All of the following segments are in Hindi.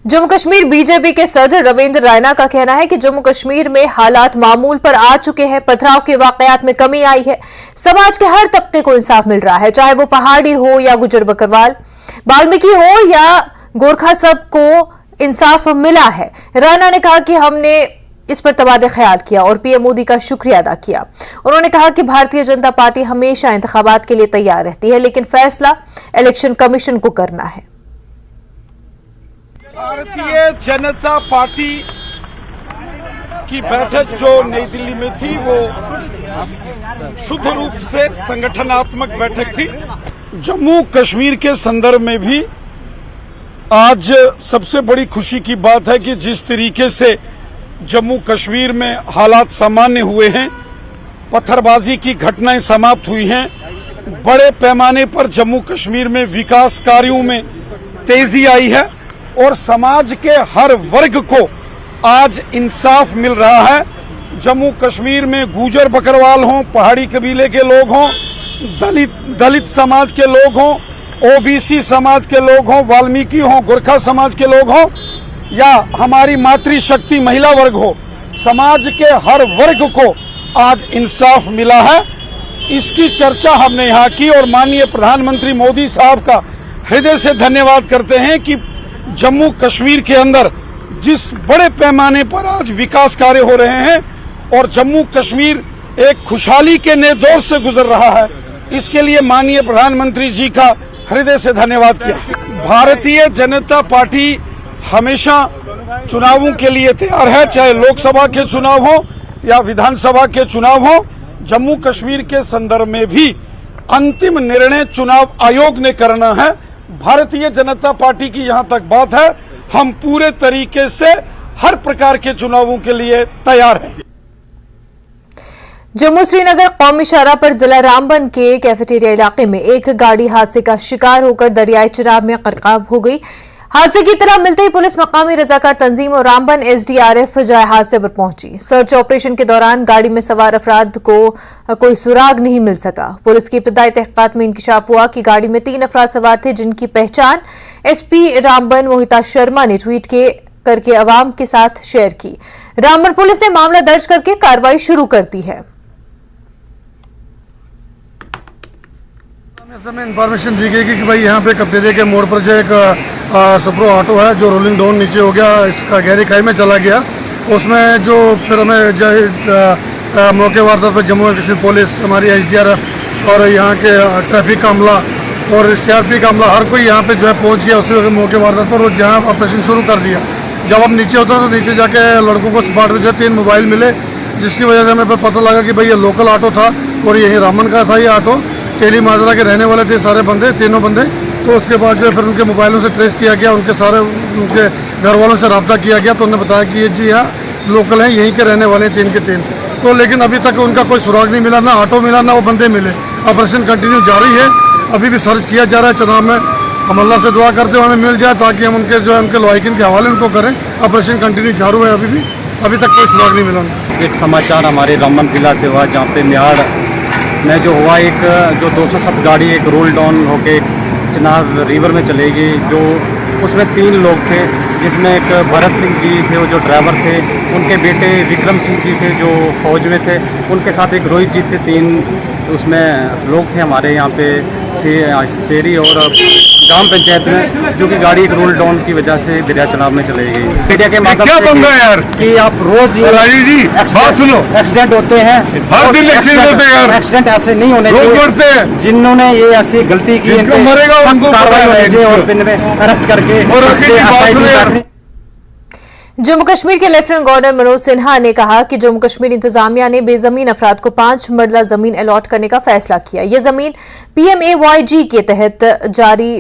जम्मू कश्मीर बीजेपी के सदर रविंद्र रैना का कहना है कि जम्मू कश्मीर में हालात मामूल पर आ चुके हैं। पथराव के वाकयात में कमी आई है। समाज के हर तबके को इंसाफ मिल रहा है, चाहे वो पहाड़ी हो या गुजर बकरवाल, वाल्मीकि हो या गोरखा, सबको इंसाफ मिला है। रैना ने कहा कि हमने इस पर तबादला ख्याल किया और पीएम मोदी का शुक्रिया अदा किया। उन्होंने कहा कि भारतीय जनता पार्टी हमेशा इंतखाबात के लिए तैयार रहती है, लेकिन फैसला इलेक्शन कमीशन को करना है। भारतीय जनता पार्टी की बैठक जो नई दिल्ली में थी वो शुद्ध रूप से संगठनात्मक बैठक थी। जम्मू कश्मीर के संदर्भ में भी आज सबसे बड़ी खुशी की बात है कि जिस तरीके से जम्मू कश्मीर में हालात सामान्य हुए हैं, पत्थरबाजी की घटनाएं समाप्त हुई हैं, बड़े पैमाने पर जम्मू कश्मीर में विकास कार्यों में तेजी आई है और समाज के हर वर्ग को आज इंसाफ मिल रहा है। जम्मू कश्मीर में गुजर बकरवाल हों, पहाड़ी कबीले के लोग हों, दलित समाज के लोग हों, ओबीसी समाज के लोग हों, वाल्मीकि हों, गोरखा समाज के लोग हों या हमारी मातृशक्ति महिला वर्ग हो, समाज के हर वर्ग को आज इंसाफ मिला है। इसकी चर्चा हमने यहाँ की और माननीय प्रधानमंत्री मोदी साहब का हृदय से धन्यवाद करते हैं कि जम्मू कश्मीर के अंदर जिस बड़े पैमाने पर आज विकास कार्य हो रहे हैं और जम्मू कश्मीर एक खुशहाली के नए दौर से गुजर रहा है, इसके लिए माननीय प्रधानमंत्री जी का हृदय से धन्यवाद किया। भारतीय जनता पार्टी हमेशा चुनावों के लिए तैयार है, चाहे लोकसभा के चुनाव हो या विधानसभा के चुनाव हो। जम्मू कश्मीर के संदर्भ में भी अंतिम निर्णय चुनाव आयोग ने करना है। भारतीय जनता पार्टी की यहां तक बात है, हम पूरे तरीके से हर प्रकार के चुनावों के लिए तैयार हैं। जम्मू श्रीनगर कौमी शाहराह पर जिला रामबन के कैफेटेरिया इलाके में एक गाड़ी हादसे का शिकार होकर दरियाई चिराग में गरकाब हो गई। हादसे की इत्तला मिलते ही पुलिस, मकामी रजाकार तंजीम और रामबन एसडीआरएफ जाए हादसे पर पहुंची। सर्च ऑपरेशन के दौरान गाड़ी में सवार अफराद को कोई सुराग नहीं मिल सका। पुलिस की इब्तदाई तहकीकात में इंकशाफ हुआ कि गाड़ी में 3 अफराद सवार थे, जिनकी पहचान एसपी रामबन मोहिता शर्मा ने ट्वीट करके अवाम के साथ शेयर की। रामबन पुलिस ने मामला दर्ज करके कार्रवाई शुरू कर दी है। हमें इन्फॉर्मेशन दी गई कि भाई यहाँ पे कप्तेरिया के मोड़ पर जो एक सप्रो ऑटो है जो रोलिंग डाउन नीचे हो गया, इसका गहरी खाई में चला गया। उसमें जो फिर हमें जो मौके वारदात पर जम्मू कश्मीर पुलिस, हमारी एसडीआरएफ और यहाँ के ट्रैफिक का अमला और सीआरपी का अमला, हर कोई यहाँ पे जो है पहुँच गया उसी वक्त मौके वारदात पर और जहाँ ऑपरेशन शुरू कर दिया। जब हम नीचे उतरे तो नीचे जाके लड़कों को स्पॉट में जो 3 मोबाइल मिले, जिसकी वजह से हमें पता लगा कि भाई ये लोकल ऑटो था और यही रामन का था। ये ऑटो टेली माजरा के रहने वाले थे सारे बंदे, तीनों बंदे। तो उसके बाद जो फिर उनके मोबाइलों से ट्रेस किया गया, उनके सारे उनके घर वालों से रब्ता किया गया तो उन्होंने बताया कि ये जी यहाँ लोकल हैं, यहीं के रहने वाले 3 के 3। तो लेकिन अभी तक उनका कोई सुराग नहीं मिला, ना ऑटो मिला, ना वो बंदे मिले। ऑपरेशन कंटिन्यू जारी है, अभी भी सर्च किया जा रहा है चनाब में। हम अल्लाह से दुआ करते हुए हमें मिल जाए ताकि हम उनके जो है उनके लॉयकिन के हवाले उनको करें। ऑपरेशन कंटिन्यू जारी है, अभी तक कोई सुराग नहीं मिला। एक समाचार हमारे रामबन जिला से हुआ, जहाँ पे मियाड़ में जो हुआ एक जो 207 गाड़ी एक रोल डाउन होके चिनाब रिवर में चले गई। जो उसमें 3 लोग थे, जिसमें एक भरत सिंह जी थे वो जो ड्राइवर थे, उनके बेटे विक्रम सिंह जी थे जो फौज में थे, उनके साथ एक रोहित जी थे। 3 उसमें लोग थे हमारे यहाँ पे शेरी और ग्राम पंचायत में, जो कि गाड़ी एक रोल डाउन की वजह से दरिया चनाब में चली गई। मीडिया के माध्यम से यार कि आप रोज एक्सीडेंट होते हैं, हर दिन एक्सीडेंट होते हैं यार। एक्सीडेंट ऐसे नहीं होने चाहिए। जिन्होंने ये ऐसी गलती की कार्रवाई होनी चाहिए और इनमें अरेस्ट करके। जम्मू कश्मीर के लेफ्टिनेंट गवर्नर मनोज सिन्हा ने कहा कि जम्मू कश्मीर इंतजामिया ने बेजमीन अफराद को 5 मरला जमीन अलॉट करने का फैसला किया। यह जमीन PMAYG के तहत जारी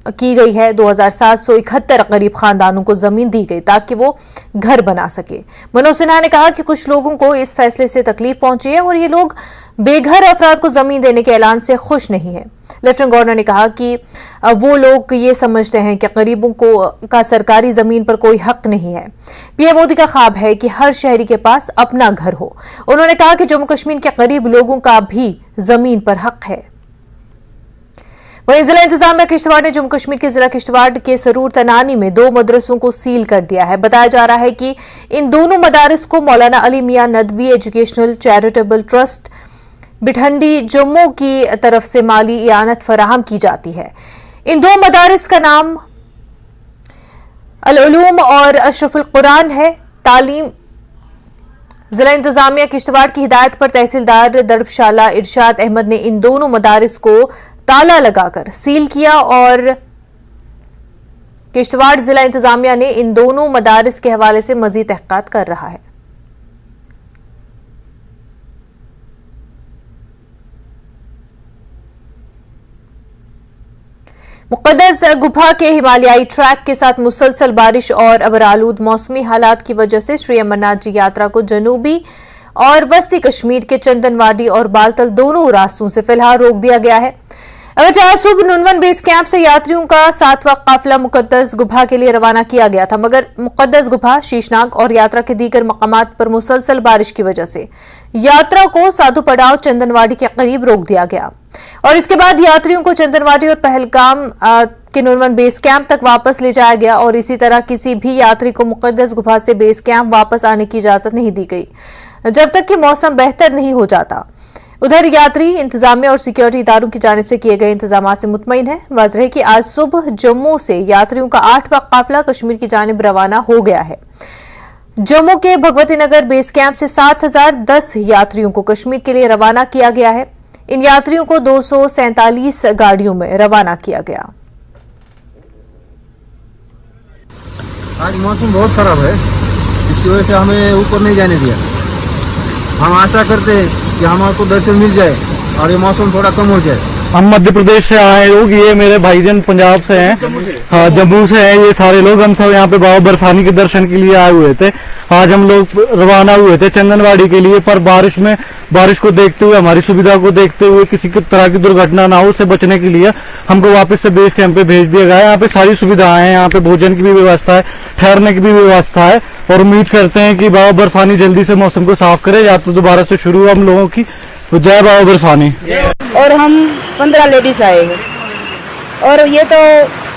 की गई है। 2771 गरीब खानदानों को जमीन दी गई ताकि वो घर बना सके। मनोज सिन्हा ने कहा कि कुछ लोगों को इस फैसले से तकलीफ पहुंची है और ये लोग बेघर अफराद को जमीन देने के ऐलान से खुश नहीं है। लेफ्टिनेंट गवर्नर ने कहा कि वो लोग ये समझते हैं कि गरीबों का सरकारी जमीन पर कोई हक नहीं है। पीएम मोदी का ख्वाब है कि हर शहरी के पास अपना घर हो। उन्होंने कहा कि जम्मू कश्मीर के गरीब लोगों का भी जमीन पर हक है। वहीं जिला इंतजामिया किश्तवाड़ ने जम्मू कश्मीर के जिला किश्तवाड़ के सरूर तनानी में 2 मदरसों को सील कर दिया है। बताया जा रहा है कि इन दोनों मदारिस को Maulana Ali Miyan Nadwi educational charitable trust Bathindi Jammu की तरफ से माली इयानत फराहम की जाती है। इन 2 मदारिस का नाम अल उलूम और अशरफुल कुरान है। तालीम जिला इंतजामिया किश्तवाड़ की हिदायत पर तहसीलदार दरबशाला इरशाद अहमद ने इन दोनों मदारिस को ताला लगाकर सील किया और किश्तवाड़ जिला इंतजामिया ने इन दोनों मदारिस के हवाले से मजीद तहकीकात कर रहा है। मुक़द्दस गुफा के हिमालयाई ट्रैक के साथ मुसलसल बारिश और अबरालूद मौसमी हालात की वजह से श्री अमरनाथ जी यात्रा को जनूबी और वस्ती कश्मीर के चंदनवाडी और बालतल दोनों रास्तों से फिलहाल रोक दिया गया है। अगरचे आज सुबह नुनवन बेस कैंप से यात्रियों का 7वां काफिला मुक़द्दस गुफा के लिए रवाना किया गया था, मगर मुक़द्दस गुफा, शीशनाग और यात्रा के दीगर मकामात पर मुसलसल बारिश की वजह से यात्रा को साधु पड़ाव चंदनवाडी के करीब रोक दिया गया और इसके बाद यात्रियों को चंदनवाडी और पहलगाम के नुनवन बेस कैंप तक वापस ले जाया गया और इसी तरह किसी भी यात्री को मुक़द्दस गुफा से बेस कैंप वापस आने की इजाजत नहीं दी गई जब तक कि मौसम बेहतर नहीं हो जाता। उधर यात्री इंतजामिया और सिक्योरिटी इदारों की जानिब से किए गए इंतजाम से मुतमईन है। वाज़ेह है कि आज सुबह जम्मू से यात्रियों का 8वां काफिला कश्मीर की जानिब रवाना हो गया है। जम्मू के भगवती नगर बेस कैंप से 7010 यात्रियों को कश्मीर के लिए रवाना किया गया है। इन यात्रियों को 247 गाड़ियों में रवाना किया गया। आज मौसम बहुत खराब है, इसकी वजह से हमें ऊपर नहीं जाने दिया। हम आशा करते हैं कि हमारे दर्शन मिल जाए और ये मौसम थोड़ा कम हो जाए। हम मध्य प्रदेश से आए लोग, ये मेरे भाईजान पंजाब से हैं, हाँ जम्मू से हैं, ये सारे लोग हम सब यहाँ पे बाबा बर्फानी के दर्शन के लिए आए हुए थे। आज हम लोग रवाना हुए थे चंदनवाड़ी के लिए, पर बारिश को देखते हुए, हमारी सुविधा को देखते हुए, किसी तरह की दुर्घटना ना हो उससे बचने के लिए हमको वापस से बेस कैंप पे भेज दिया गया है। यहाँ पे सारी सुविधाएं हैं, यहाँ पे भोजन की भी व्यवस्था है, ठहरने की भी व्यवस्था है और उम्मीद करते हैं कि बाबा बर्फानी जल्दी से मौसम को साफ करे, यात्रा दोबारा से शुरू हो हम लोगों की। तो जय बाबा बर्फानी। और हम 15 लेडीज आए हैं और ये तो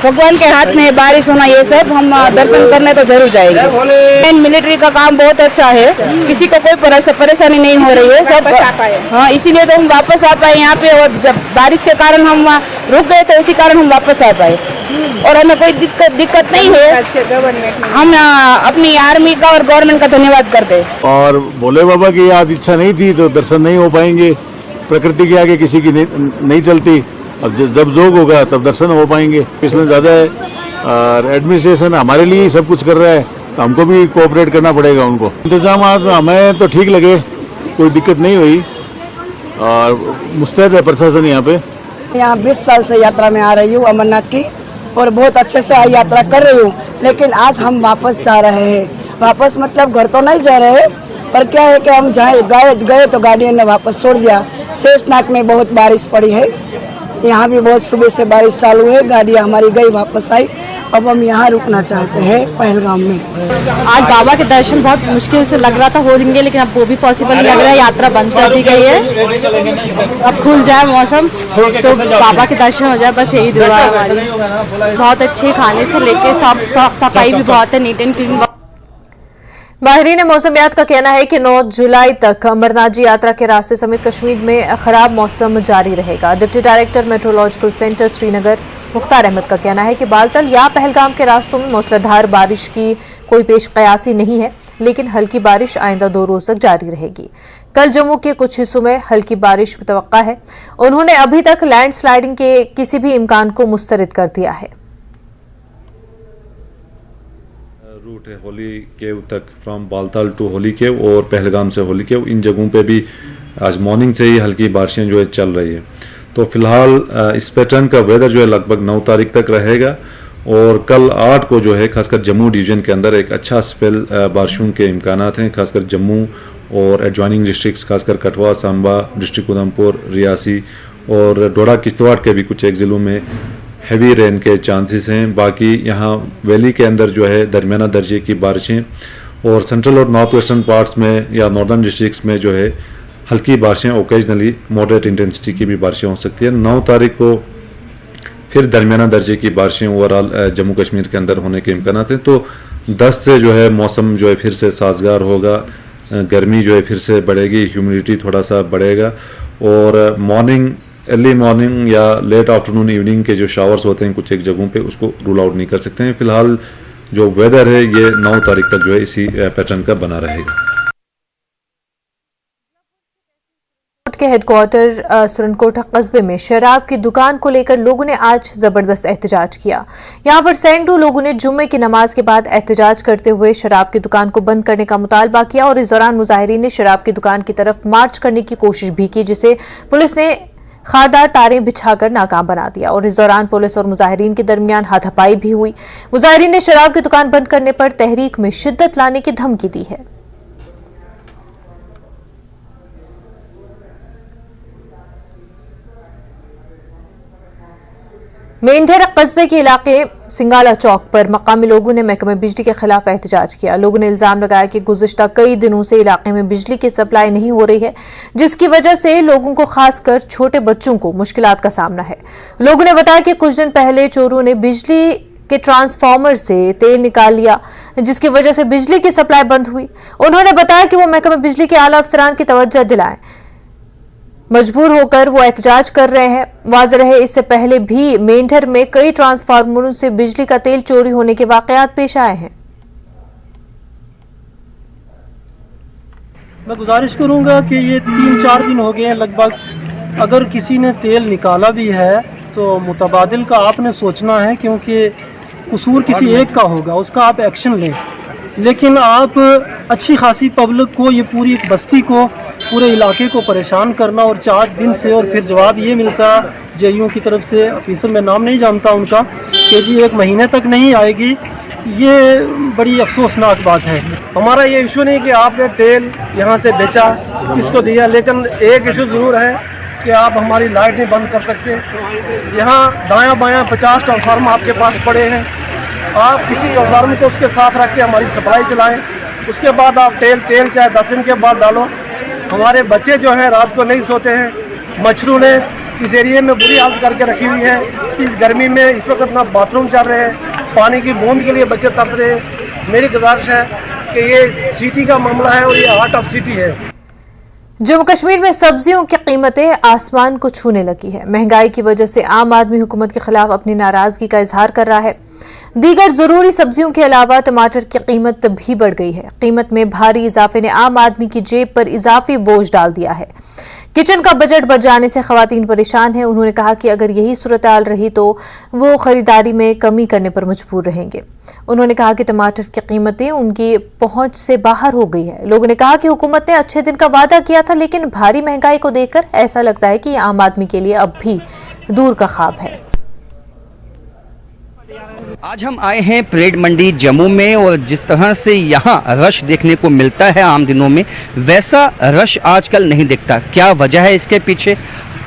भगवान के हाथ में है, बारिश होना ये सब, हम दर्शन करने तो जरूर जाएंगे। मिलिट्री का काम बहुत अच्छा है, किसी को कोई परेशानी नहीं हो रही है, सब हाँ, इसीलिए तो हम वापस आ पाए यहाँ पे। और जब बारिश के कारण हम रुक गए तो उसी कारण हम वापस आ पाए और हमें कोई दिक्कत नहीं है। हम अपनी आर्मी का और गवर्नमेंट का धन्यवाद करते हैं। और भोले बाबा की आज इच्छा नहीं थी तो दर्शन नहीं हो पाएंगे, प्रकृति के आगे किसी की नहीं चलती। अब जब जोग होगा तब दर्शन हो पाएंगे। इसलिए ज़्यादा है और एडमिनिस्ट्रेशन हमारे लिए सब कुछ कर रहा है तो हमको भी कोऑपरेट करना पड़ेगा उनको। इंतजाम हमें तो ठीक लगे, कोई दिक्कत नहीं हुई और मुस्तैद है प्रशासन यहाँ पे। यहाँ 20 साल से यात्रा में आ रही हूँ अमरनाथ की और बहुत अच्छे से यात्रा कर रही हूँ, लेकिन आज हम वापस जा रहे हैं। वापस मतलब घर तो नहीं जा रहे, पर क्या है कि हम गए तो गाड़ियों ने वापस छोड़ दिया। शेषनाग में बहुत बारिश पड़ी है, यहाँ भी बहुत सुबह से बारिश चालू है, गाड़ियाँ हमारी गई वापस आई। अब हम यहाँ रुकना चाहते हैं पहलगाम में। आज बाबा के दर्शन बहुत मुश्किल से लग रहा था हो जाएंगे, लेकिन अब वो भी पॉसिबल नहीं लग रहा है। यात्रा बंद कर दी गई है, अब खुल जाए मौसम तो बाबा के दर्शन हो जाए, बस यही दुआ है हमारी। बहुत अच्छे खाने से लेके साफ सफाई भी बहुत है, नीट एंड क्लीन। माहिरीन मौसमियात का कहना है कि 9 जुलाई तक अमरनाथ जी यात्रा के रास्ते समेत कश्मीर में खराब मौसम जारी रहेगा। Deputy director meteorological centre Srinagar Mukhtar Ahmad का कहना है कि बालतल या पहलगाम के रास्तों में मूसलाधार बारिश की कोई पेश कयासी नहीं है, लेकिन हल्की बारिश आइंदा 2 रोज तक जारी रहेगी। कल जम्मू के कुछ हिस्सों में हल्की बारिश मुतवक्का है। उन्होंने अभी तक लैंडस्लाइडिंग के किसी भी इम्कान को मुस्तरद कर दिया है। रूट है होली केव तक, फ्रॉम बालताल टू होली केव और पहलगाम से होली केव, इन जगहों पे भी आज मॉर्निंग से ही हल्की बारिशें जो है चल रही है। तो फिलहाल इस पैटर्न का वेदर जो है लगभग 9 तारीख तक रहेगा और कल 8 को जो है खासकर जम्मू डिवीजन के अंदर एक अच्छा स्पेल बारिशों के इम्कानात हैं, खासकर जम्मू और एडजॉइनिंग डिस्ट्रिक्ट्स, खासकर कठुआ, सांबा, डिस्ट्रिक्ट उधमपुर, रियासी और डोडा किश्तवाड़ के भी कुछ एक ज़िलों में हैवी रेन के चांसेस हैं। बाकी यहाँ वैली के अंदर जो है दरमियाना दर्जे की बारिशें और सेंट्रल और नॉर्थ वेस्टर्न पार्ट्स में या नॉर्दर्न डिस्ट्रिक्ट्स में जो है हल्की बारिशें, ओकेजनली मॉडरेट इंटेंसिटी की भी बारिशें हो सकती है। 9 तारीख को फिर दरमियाना दर्जे की बारिशें ओवरऑल जम्मू कश्मीर के अंदर होने के इम्कान हैं। तो 10 से जो है मौसम जो है फिर से साजगार होगा, गर्मी जो है फिर से बढ़ेगी, ह्यूमिडिटी थोड़ा सा बढ़ेगा और अर्ली मॉर्निंग या लेट आफ्टरनून इवनिंग के जो शावर्स होते हैं कुछ एक जगहों पे उसको रूल आउट नहीं कर सकते हैं। फिलहाल जो वेदर है ये 9 तारीख तक जो है इसी पैटर्न का बना रहेगा। के हेडक्वार्टर सुरनकोटा कस्बे में शराब की दुकान को लेकर लोगों ने आज जबरदस्त एहतजाज किया। यहां पर सैकड़ों लोगों ने जुम्मे की नमाज के बाद एहतजाज करते हुए शराब की दुकान को बंद करने का मुतालबा किया और इस दौरान मुजाहिरीन ने शराब की दुकान की तरफ मार्च करने की कोशिश भी की, जिसे पुलिस ने खारदार तारें बिछाकर नाकाम बना दिया और इस दौरान पुलिस और मुजाहिरीन के दरमियान हाथापाई भी हुई। मुजाहिरीन ने शराब की दुकान बंद करने पर तहरीक में शिद्दत लाने की धमकी दी है। मेंढर कस्बे के इलाके सिंगाला चौक पर मकामी लोगों ने महकमे बिजली के खिलाफ एहतजाज किया। लोगों ने इल्जाम लगाया कि गुज़िश्ता कई दिनों से इलाके में बिजली की सप्लाई नहीं हो रही है, जिसकी वजह से लोगों को खासकर छोटे बच्चों को मुश्किलात का सामना है। लोगों ने बताया कि कुछ दिन पहले चोरों ने बिजली के ट्रांसफार्मर से तेल निकाल लिया, जिसकी वजह से बिजली की सप्लाई बंद हुई। उन्होंने बताया कि वो महकमे बिजली के आला अफसरान की तवज्जो दिलाएं, मजबूर होकर वो एहतजाज कर रहे हैं। वाज़ेह रहे इससे पहले भी मेंढर में कई ट्रांसफार्मरों से बिजली का तेल चोरी होने के वाकयात पेश आए हैं। मैं गुजारिश करूंगा कि ये 3-4 दिन हो गए हैं लगभग, अगर किसी ने तेल निकाला भी है तो मुतबादिल का आपने सोचना है, क्योंकि कसूर किसी एक का होगा, उसका आप एक्शन लें। लेकिन आप अच्छी खासी पब्लिक को, ये पूरी बस्ती को, पूरे इलाके को परेशान करना और 4 दिन से और फिर जवाब ये मिलता जेयू की तरफ से, ऑफिसर में नाम नहीं जानता उनका, कि जी 1 महीने तक नहीं आएगी, ये बड़ी अफसोसनाक बात है। हमारा ये इशू नहीं कि आपने तेल यहाँ से बेचा, किसको दिया, लेकिन एक इशू ज़रूर है कि आप हमारी लाइट नहीं बंद कर सकते। यहाँ दायां बायां 50 ट्रांसफार्मर आपके पास पड़े हैं, आप किसी ट्रांसफार्मर को उसके साथ रख के हमारी सप्लाई चलाएं, उसके बाद आप तेल चाहे 10 दिन के बाद डालो। हमारे बच्चे जो हैं रात को नहीं सोते हैं, मच्छरों ने इस एरिए में बुरी हालत करके रखी हुई है। इस गर्मी में इस वक्त अपना बाथरूम चल रहे हैं, पानी की बूंद के लिए बच्चे तरस रहे हैं। मेरी गुजारिश है कि ये सिटी का मामला है और ये हार्ट ऑफ सिटी है। जम्मू कश्मीर में सब्जियों की कीमतें आसमान को छूने लगी है। महंगाई की वजह से आम आदमी हुकूमत के खिलाफ अपनी नाराजगी का इजहार कर रहा है। दीगर जरूरी सब्जियों के अलावा टमाटर की कीमत भी बढ़ गई है। कीमत में भारी इजाफे ने आम आदमी की जेब पर इजाफी बोझ डाल दिया है। किचन का बजट बढ़ जाने से खवातीन परेशान हैं। उन्होंने कहा कि अगर यही सूरत हाल रही तो वो खरीदारी में कमी करने पर मजबूर रहेंगे। उन्होंने कहा कि टमाटर की कीमतें उनकी पहुंच से बाहर हो गई है। लोगों ने कहा कि हुकूमत ने अच्छे दिन का वादा किया था, लेकिन भारी महंगाई को देखकर ऐसा लगता है कि आम आदमी के लिए अब भी दूर का ख्वाब है। आज हम आए हैं परेड मंडी जम्मू में और जिस तरह से यहाँ रश देखने को मिलता है आम दिनों में, वैसा रश आजकल नहीं दिखता। क्या वजह है इसके पीछे,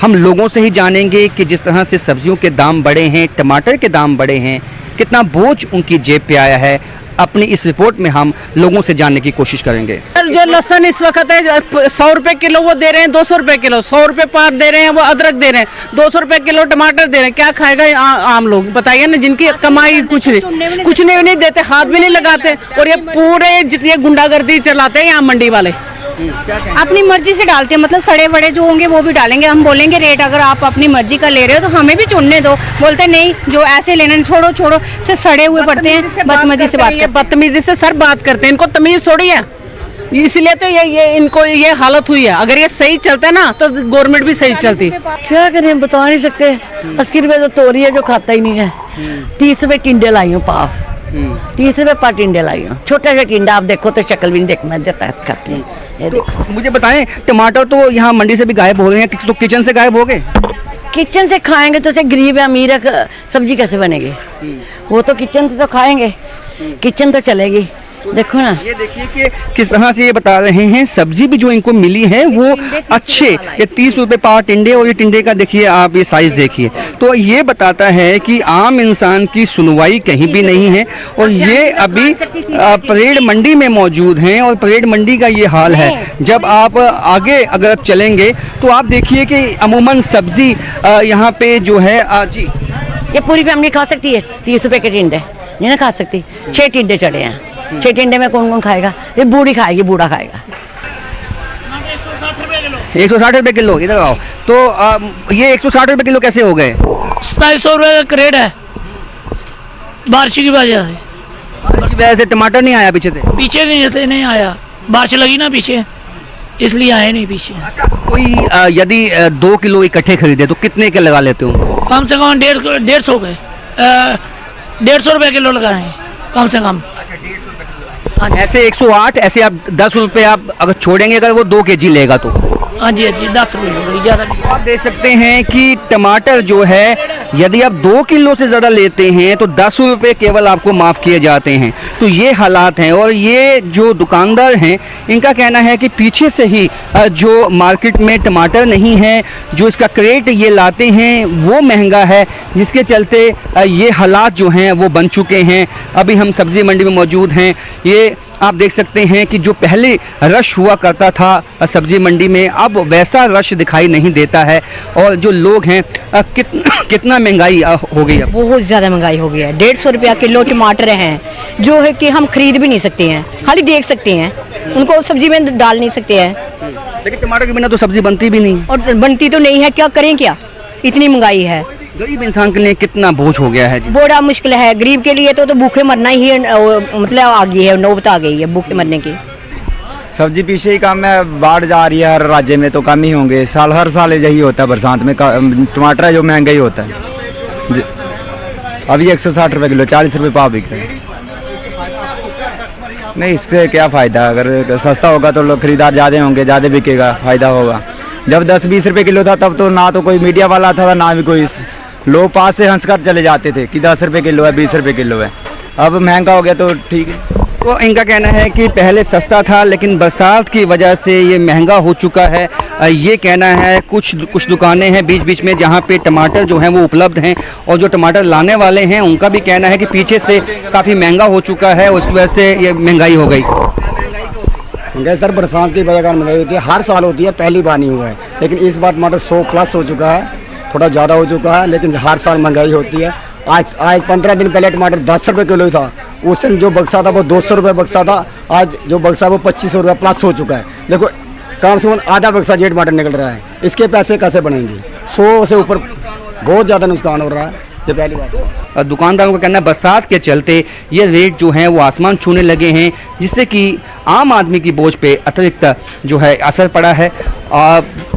हम लोगों से ही जानेंगे कि जिस तरह से सब्जियों के दाम बढ़े हैं, टमाटर के दाम बढ़े हैं, कितना बोझ उनकी जेब पे आया है। अपनी इस रिपोर्ट में हम लोगों से जानने की कोशिश करेंगे। जो लहसुन इस वक्त है 100 रुपए किलो वो दे रहे हैं, 200 रुपए किलो, 100 रुपए पार दे रहे हैं, वो अदरक दे रहे हैं, 200 रुपए किलो टमाटर दे रहे हैं। क्या खाएगा आम लोग, बताइए ना, जिनकी कमाई कुछ नहीं देते, हाथ भी नहीं लगाते, और ये पूरे जितनी गुंडागर्दी चलाते हैं यहाँ मंडी वाले। अपनी मर्जी से डालते हैं, मतलब सड़े बड़े जो होंगे वो भी डालेंगे। हम बोलेंगे रेट अगर आप अपनी मर्जी का ले रहे हो तो हमें भी चुनने दो। बोलते नहीं, जो ऐसे लेना छोड़ो से सड़े हुए पड़ते हैं, बदतमीजी से बात करते हैं। बदतमीजी से सर बात करते हैं, इनको तमीज थोड़ी है, इसलिए तो ये इनको ये हालत हुई है। अगर ये सही चलता है ना तो गवर्नमेंट भी सही चलती। क्या करें, बता नहीं सकते। 80 रुपए तो तोरी है जो खाता ही नहीं है। 30 रुपए टिंडे लाई हूँ पाव, 30 रुपए पर टिंडे लाई हूँ। छोटा सा टिंडा आप देखो तो शक्ल भी नहीं देख, मैं जतायत करती हूँ। तो मुझे बताएं, टमाटर तो यहाँ मंडी से भी गायब हो गए हैं, तो किचन से गायब हो गए। किचन से खाएंगे तो से गरीब है अमीर है, सब्जी कैसे बनेगी? वो तो किचन से तो खाएंगे, किचन तो चलेगी। देखो ना, ये देखिए कि किस तरह से ये बता रहे हैं, सब्जी भी जो इनको मिली है वो अच्छे, ये 30 रुपए पाव टिंडे, और ये टिंडे का देखिए आप ये साइज देखिए, तो ये बताता है कि आम इंसान की सुनवाई कहीं भी नहीं है। और ये अभी परेड मंडी में मौजूद हैं और परेड मंडी का ये हाल है। जब आप आगे अगर चलेंगे तो आप देखिए कि अमूमन सब्जी यहाँ पे जो है जी ये पूरी फैमिली खा सकती है 30 रुपए के टिंडे, नहीं ना खा सकती। 6 टिंडे चढ़े हैं, 6 टिंडे में कौन कौन खाएगा? ये बूढ़ी खाएगी, बूढ़ा खाएगा। 160 रुपए किलो, इधर आओ। तो ये 160 रुपए किलो कैसे हो गए? 2700 रुपए का क्रेट है बारिश की वजह से। बारिश की वजह से टमाटर नहीं आया पीछे से? पीछे नहीं आया, बारिश लगी ना पीछे, इसलिए आए नहीं पीछे। कोई यदि 2 किलो इकट्ठे खरीदे तो कितने के लगा लेते हो? कम से कम 150 के 150 रुपए किलो लगाए कम से कम। ऐसे 108, ऐसे आप 10 रुपए आप अगर छोड़ेंगे, अगर वो 2 केजी लेगा तो? हाँ जी 10 रुपये ज़्यादा। आप देख सकते हैं कि टमाटर जो है यदि आप 2 किलो से ज़्यादा लेते हैं तो 10 रुपये केवल आपको माफ़ किए जाते हैं। तो ये हालात हैं, और ये जो दुकानदार हैं इनका कहना है कि पीछे से ही जो मार्केट में टमाटर नहीं है, जो इसका क्रेट ये लाते हैं वो महंगा है, जिसके चलते ये हालात जो हैं वो बन चुके हैं। अभी हम सब्ज़ी मंडी में मौजूद हैं। ये आप देख सकते हैं कि जो पहले रश हुआ करता था सब्जी मंडी में, अब वैसा रश दिखाई नहीं देता है। और जो लोग हैं कितना महंगाई हो गई है? बहुत ज़्यादा महंगाई हो गई है। 150 रुपया किलो टमाटर हैं जो है कि हम खरीद भी नहीं सकते हैं, खाली देख सकते हैं, उनको सब्जी में डाल नहीं सकते हैं। लेकिन टमाटर के बिना तो सब्जी बनती भी नहीं, और बनती तो नहीं है, क्या करें, क्या इतनी महंगाई है। गरीब इंसान के लिए कितना बोझ हो गया है जी। बड़ा मुश्किल है गरीब के लिए, तो भूखे मरना ही मतलब आ गई है, नौबत आ गई है भूखे मरने की। सब्जी पीछे ही कम है, बाढ़ जा रही है हर राज्य में, तो कम ही होंगे। हर साल यही होता है, बरसात में टमाटर जो महंगा ही होता है। अभी 160 रुपए किलो, 40 रुपए पाव बिक रहे हैं। नहीं, इससे क्या फ़ायदा? अगर सस्ता होगा तो लोग खरीदार ज़्यादा होंगे, ज़्यादा बिकेगा, फ़ायदा होगा। जब 10-20 रुपए किलो था तब तो ना तो कोई मीडिया वाला था, ना भी कोई, लोग पास से हंस कर चले जाते थे कि 10 रुपए किलो है, 20 रुपए किलो है। अब महंगा हो गया तो ठीक है। तो इनका कहना है कि पहले सस्ता था, लेकिन बरसात की वजह से ये महंगा हो चुका है। ये कहना है कुछ दुकानें हैं बीच बीच में जहाँ पे टमाटर जो हैं वो उपलब्ध हैं, और जो टमाटर लाने वाले हैं उनका भी कहना है कि पीछे से काफ़ी महंगा हो चुका है, उसकी वजह से ये महंगाई हो गई। सर बरसात की वजह से महंगाई होती है, हर साल होती है, पहली बार नहीं हुआ है। लेकिन इस बार टमाटर 100 प्लस हो चुका है, थोड़ा ज़्यादा हो चुका है, लेकिन हर साल महंगाई होती है। आज 15 दिन पहले टमाटर 10 रुपये किलो था, उस दिन जो बक्सा था वो 200 रुपये बक्सा था, आज जो बक्सा वो 2500 रुपये प्लस हो चुका है। देखो कम से कम आधा बक्सा ये टमाटर निकल रहा है, इसके पैसे कैसे बनेंगे? 100 से ऊपर बहुत ज़्यादा नुकसान हो रहा है, ये पहली बात। दुकानदारों का कहना है बरसात के चलते ये रेट जो हैं वो आसमान छूने लगे हैं, जिससे कि आम आदमी की बोझ पे अतिरिक्त जो है असर पड़ा है।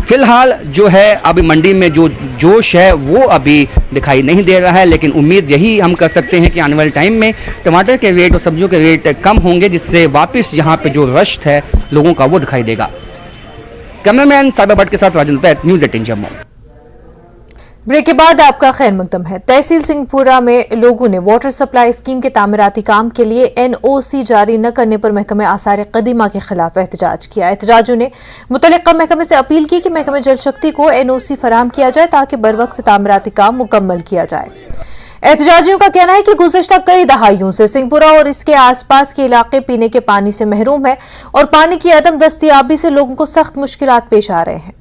फिलहाल जो है अभी मंडी में जो जोश है वो अभी दिखाई नहीं दे रहा है, लेकिन उम्मीद यही हम कर सकते हैं कि आने वाले टाइम में टमाटर के रेट और सब्जियों के रेट कम होंगे, जिससे वापस यहाँ पे जो रश है लोगों का वो दिखाई देगा। कैमरामैन साहिबा भट्ट के साथ राजन वैद, न्यूज़ 18 जम्मू। ब्रेक के बाद आपका खैर मकदम है। तहसील सिंहपुरा में लोगों ने वाटर सप्लाई स्कीम के तामीराती काम के लिए NOC जारी न करने पर महकमे आसार कदीमा के खिलाफ एहतजाज किया। एहतजाजियों ने मुतल्लिका महकमे से अपील की कि महकमे जल शक्ति को NOC फराहम किया जाए ताकि बर वक्त तामीराती काम मुकम्मल किया जाए। एहतजाजियों का कहना है कि गुज़िश्ता कई दहाइयों से सिंहपुरा और इसके आसपास के इलाके पीने के पानी से महरूम है और पानी की अदम दस्तियाबी से लोगों को सख्त मुश्किलात पेश आ रहे हैं।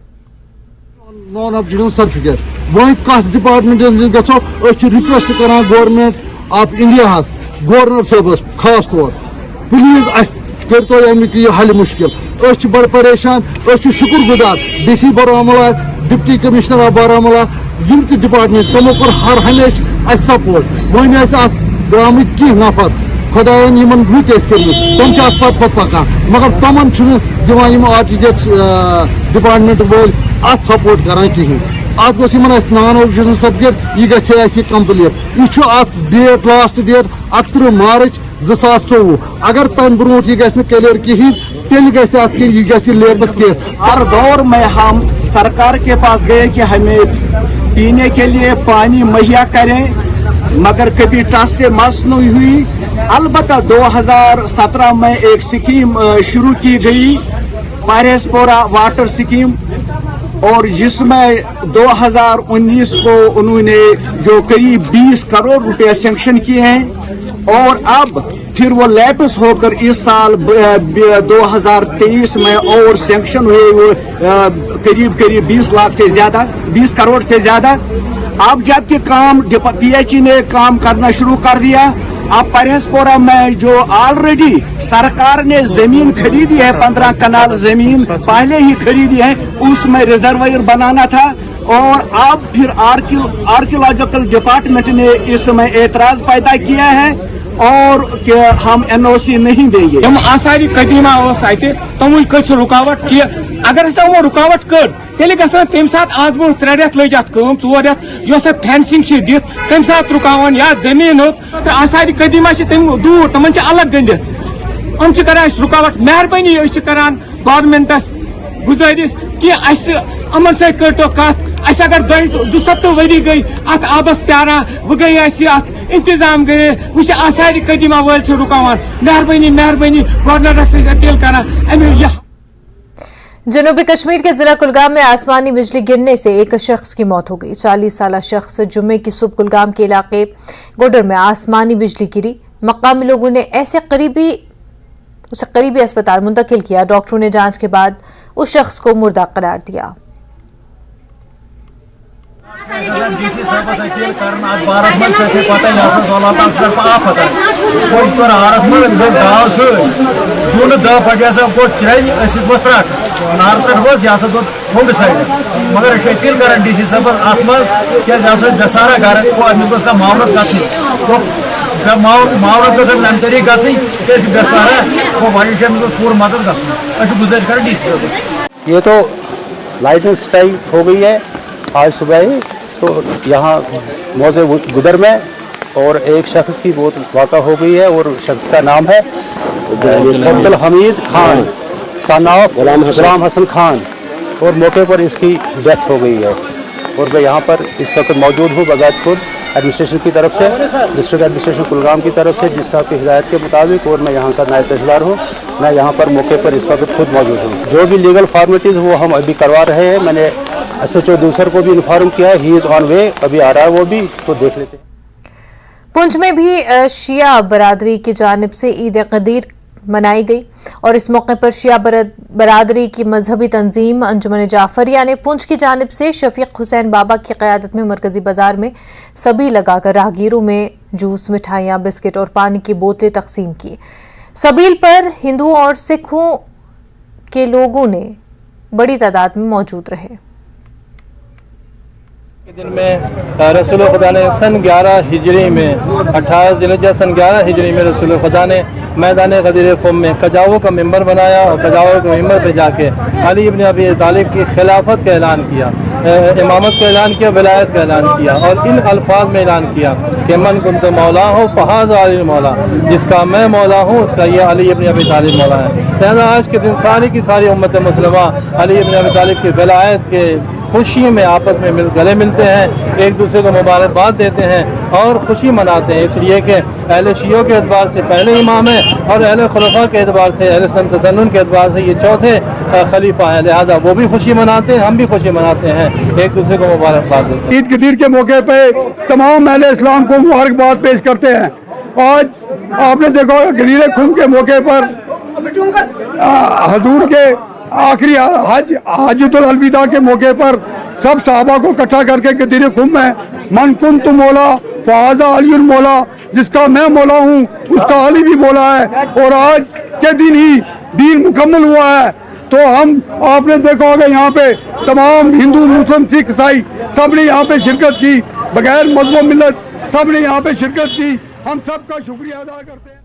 नॉन ऑब्जेक्शन सर्टिफिकेट वह कस डिपार्टमेंट गो रिक्वेस्ट कर गवर्नमेंट ऑफ इंडिया गवर्नर साहब खास तौर प्लीज करो अमिक यह हल मुश्किल बड़ परेशान शुक्र गुजार DC Baramulla deputy commissioner of Baramulla यम डिपार्टमेंट तमो कोर हर हमेशा सपोर्ट वन द्राम कह नफर खुदायन लुत तम पत पकान मगर तमन दिवान आर्टिकल्स डिपार्टमेंट वल अत सपोर्ट करान कहें अत गोस नॉन ऑब्जेक्शन सर्टिफिकेट यह गि कंप्लीट यह डेट लास्ट डेट 31 मार्च 2024 अगर तम ब्रो यह क्लियर कहें तेल गि लेबस केस। हर दौर में हम सरकार के पास गए कि हमें पीने के लिए पानी मुहैया करें, मगर कभी टस से मस नहीं हुई। अलबत्ता 2017 में एक स्कीम शुरू की गई, परहेजपोरा वाटर स्कीम, और जिसमें 2019 को उन्होंने जो करीब 20 करोड़ रुपए सैंक्शन किए हैं, और अब फिर वो लैप्स होकर इस साल 2023 में और सैंक्शन हुए वो करीब 20 लाख से ज्यादा, 20 करोड़ से ज्यादा। अब जबकि काम PHE ने काम करना शुरू कर दिया। अब परहसपुरा में जो ऑलरेडी सरकार ने जमीन खरीदी है, 15 कनाल जमीन पहले ही खरीदी है, उसमें रिजर्वायर बनाना था। और अब फिर आर्कियोलॉजिकल डिपार्टमेंट ने इसमें एतराज पैदा किया है और कि हम NOC नहीं देंगे। हम आसारी कदीमा तमु कस रुकावट किया, अगर हसा वो रुकावट कर तेल गसन तम सात आज बो 3 रेत लग जात कम 4 रेत योस फेंसिंग छ दित तम सात रुकावन या जमीन हो तो आसारी कदीमा छ तम दूर तमन छ अलग गंडित हम छ करान रुकावट। मेहरबानी अस छ करान गवर्नमेंटस गुजारिश कि अस अमन से करतो कत अस अगर 270 वरी गई अत आबस प्यारा वो गई अत इंतजाम गए वो आसारी कदीमा वल छ रुकावन। मेहरबानी गवर्नर से अपील करा अमे जनूबी कश्मीर के जिला कुलगाम में आसमानी बिजली गिरने से एक शख्स की मौत हो गई। 40 साला शख्स जुम्मे की सुबह कुलगाम के इलाके गोडर में आसमानी बिजली गिरी। मकामी लोगों ने उसे करीबी अस्पताल मुंतकिल किया। डॉक्टरों ने जांच के बाद उस शख्स को मुर्दा करार दिया। मगर अपील कर DC साहब अत दसारा घर अमिस मामलत ग मामलत गम तरीके गई दसारा वो पूरी मदद गुजारिश कर DC साहब। ये तो लाइटनिंग स्ट्राइक हो गई है आज सुबह ही, तो यहाँ मौजे गुदर में और एक शख्स की बहुत वाक़ा हो गई है और शख्स का नाम है अब्दुल हमीद खान सनाफ गुलाम हसन खान और मौके पर इसकी डेथ हो गई है। और मैं यहाँ पर इस वक्त मौजूद हूँ बजाज खुद एडमिनिस्ट्रेशन की तरफ से, डिस्ट्रिक्ट एडमिनिस्ट्रेशन कुलगाम की तरफ से जिस साहब की हिदायत के मुताबिक, और मैं यहाँ का नायब तहसीलदार हूँ। मैं यहाँ पर मौके पर इस वक्त खुद मौजूद हूँ। जो भी लीगल फॉर्मेलिटीज़ वो हम अभी करवा रहे हैं। मैंने SHO दूसर को भी इन्फॉर्म किया है, ही इज़ ऑन वे, अभी आ रहा है वो भी, तो देख लेते हैं। पुंछ में भी शिया बरादरी की जानिब से ईद कदीर मनाई गई और इस मौके पर शिया बरादरी की मजहबी तंजीम अंजुमन जाफरिया ने पुंछ की जानिब से शफीक हुसैन बाबा की क़यादत में मरकजी बाजार में सभी लगाकर राहगीरों में जूस, मिठाइयाँ, बिस्किट और पानी की बोतलें तकसीम की। सबील पर हिंदुओं और सिखों के लोगों ने बड़ी तादाद में मौजूद रहे। दिन में रसूल खुदा ने सन 11 हिजरी में 18 ज़िलहिज्जा सन 11 हिजरी में रसूल खुदा ने मैदान गदीर क़ौम में कजाओ का मेंबर बनाया और कजाओ के मेंबर पे जाके अली इब्न अबी तालिब की खिलाफत का ऐलान किया, इमामत का ऐलान किया, विलायत का ऐलान किया और इन अल्फाज में ऐलान किया कि मन कुंत मौला हो फ़हाज़ अली मौला, जिसका मैं मौला हूँ उसका ये अली इब्न अबी तालिब मौला है। लिहाजा आज के दिन सारी की सारी उम्मत मुस्लिमा अली इब्न अबी तालिब की विलायत के खुशी में आपस में गले मिलते हैं, एक दूसरे को मुबारकबाद देते हैं और खुशी मनाते हैं, इसलिए कि अहले शियों के एतबार से पहले इमाम है और अहले खुलफा के एतबार से, अहले तसन्नुन के एतबार से ये चौथे खलीफा है। लिहाजा वो भी खुशी मनाते हैं, हम भी खुशी मनाते हैं, एक दूसरे को मुबारकबाद देते हैं। ईद कदीर के मौके पर तमाम अहले इस्लाम को मुबारकबाद पेश करते हैं। आज आपने देखा होगा गदीर खुम के मौके पर हजूर के आखिरी हज्जुल अलविदा के मौके पर सब सहाबा को इकट्ठा करके गदीर खुम में मन कुंतु मौला फ़हाज़ा अली मौला, जिसका मैं मौला हूँ उसका अली भी मौला है। और आज के दिन ही दीन मुकम्मल हुआ है। तो हम आपने देखा होगा यहाँ पे तमाम हिंदू, मुस्लिम, सिख, ईसाई सब ने यहाँ पे शिरकत की, बगैर मजहब मिल्लत सब ने यहाँ पे शिरकत की। हम सबका शुक्रिया अदा करते हैं।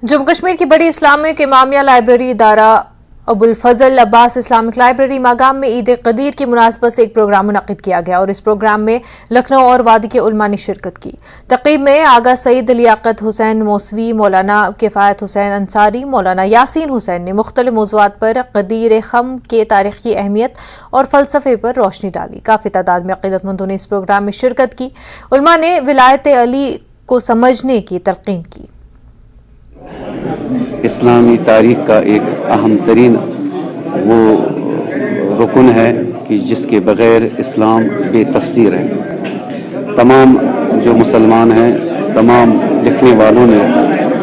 जम्मू कश्मीर की बड़ी इस्लामिक इमामिया लाइब्रेरी इदारा अबुल फजल अब्बास इस्लामिक लाइब्रेरी मागाम में ईद कदीर की मुनासबत से एक प्रोग्राम मुनक़िद किया गया और इस प्रोग्राम में लखनऊ और वादी के उलमा ने शिरकत की। तक़रीब में आगा सईद लियाकत हुसैन मौसवी, मौलाना किफ़ायत हुसैन अंसारी, मौलाना यासीन हुसैन ने मुख्तलिफ मौज़ूआत पर कदीर खम के तारीख़ी अहमियत और फ़लसफ़े पर रोशनी डाली। काफ़ी तादाद में अक़ीदतमंदों ने इस प्रोग्राम में शिरकत की। उलमा ने विलायत अली को समझने की तलक़ीन की। इस्लामी तारीख़ का एक अहम तरीन वो रुकन है कि जिसके बग़ैर इस्लाम बेतफ़सीर है। तमाम जो मुसलमान हैं, तमाम लिखने वालों ने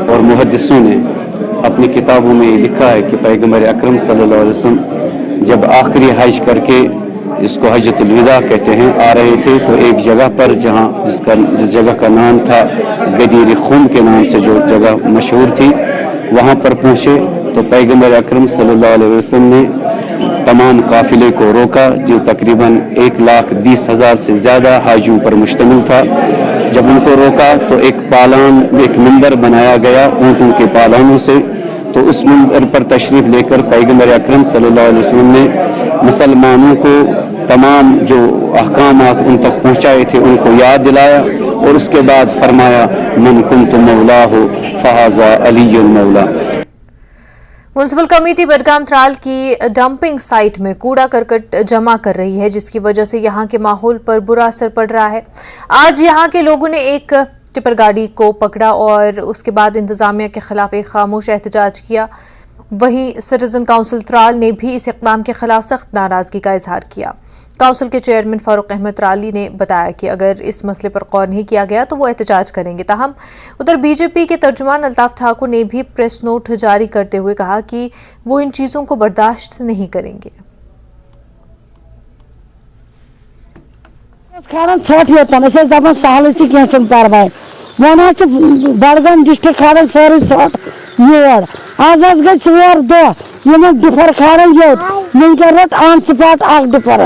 और मुहद्दिसों ने अपनी किताबों में ये लिखा है कि पैगम्बर अकरम सल्लल्लाहु अलैहि वसल्लम जब आखिरी हज करके जिसको हजतुल विदा कहते हैं, आ रहे थे तो एक जगह पर जिस जगह का नाम था गदीर खून के नाम से जो जगह मशहूर थी, वहाँ पर पहुँचे तो पैगम्बर अकरम सल्लल्लाहु अलैहि वसल्लम ने तमाम काफिले को रोका, जो तकरीबन 1,20,000 से ज़्यादा हाजियों पर मुश्तमिल था। जब उनको रोका तो एक मंदिर बनाया गया ऊँटों के पालानों से, तो उस मंदिर पर तशरीफ लेकर पैगम्बर अकरम सल्लल्लाहु अलैहि वसल्लम ने मुसलमानों को तमाम जो अहकामात उन तक पहुँचाए थे उनको याद दिलाया, और उसके बाद फरमाया मन कुन्तु मौलाहु फहाज़ा अलीयुल मौला। म्युनिसिपल कमेटी बडगाम त्राल की डंपिंग साइट में कूड़ा करकट जमा कर रही है, जिसकी वजह से यहां के माहौल पर बुरा असर पड़ रहा है। आज यहां के लोगों ने एक टिपर गाड़ी को पकड़ा और उसके बाद इंतजामिया के खिलाफ एक खामोश एहतजाज किया। वहीं सिटीजन काउंसिल त्राल ने भी इस इक़दाम के खिलाफ सख्त नाराजगी का इजहार किया। काउंसिल के चेयरमैन फारूक अहमद त्राली ने बताया कि अगर इस मसले पर गौर नहीं किया गया तो वो एहतजाज करेंगे। ताहम उधर बीजेपी के तर्जुमान अल्ताफ ठाकुर ने भी प्रेस नोट जारी करते हुए कहा कि वो इन चीजों को बर्दाश्त नहीं करेंगे। बडगाम डिस्ट्रिक्ट खाड़ सारी योर आज गई 4 दह डिफर खाड़ योत रोट ऑन स्पॉट डिफर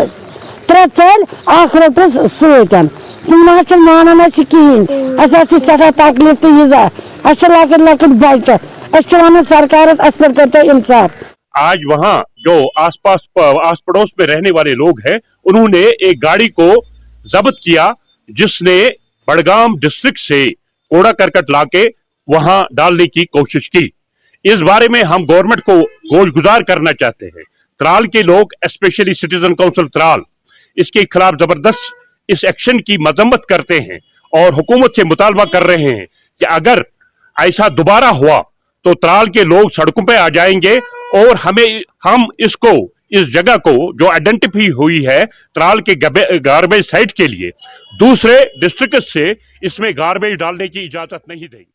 3 चल रोटस सतन तुम मानान कहें सठा तकलीफ तो यजा लकट लकट बच्चे वन सरकार पे इंसाफ। आज वहाँ जो आस पड़ोस में रहने वाले लोग हैं उन्होंने एक गाड़ी को जब्त किया जिसने बडगाम डिस्ट्रिक्ट से कूड़ा करकट लाके वहां डालने की कोशिश की। इस बारे में हम गवर्नमेंट को गोशगुजार करना चाहते हैं। त्राल के लोग स्पेशली सिटीजन काउंसिल त्राल इसके खिलाफ जबरदस्त इस एक्शन की मजम्मत करते हैं और हुकूमत से मुतालबा कर रहे हैं कि अगर ऐसा दोबारा हुआ तो त्राल के लोग सड़कों पे आ जाएंगे और हम इस जगह को जो आइडेंटिफाई हुई है त्राल के गार्बेज साइट के लिए दूसरे डिस्ट्रिक्ट से इसमें गार्बेज डालने की इजाजत नहीं देगी।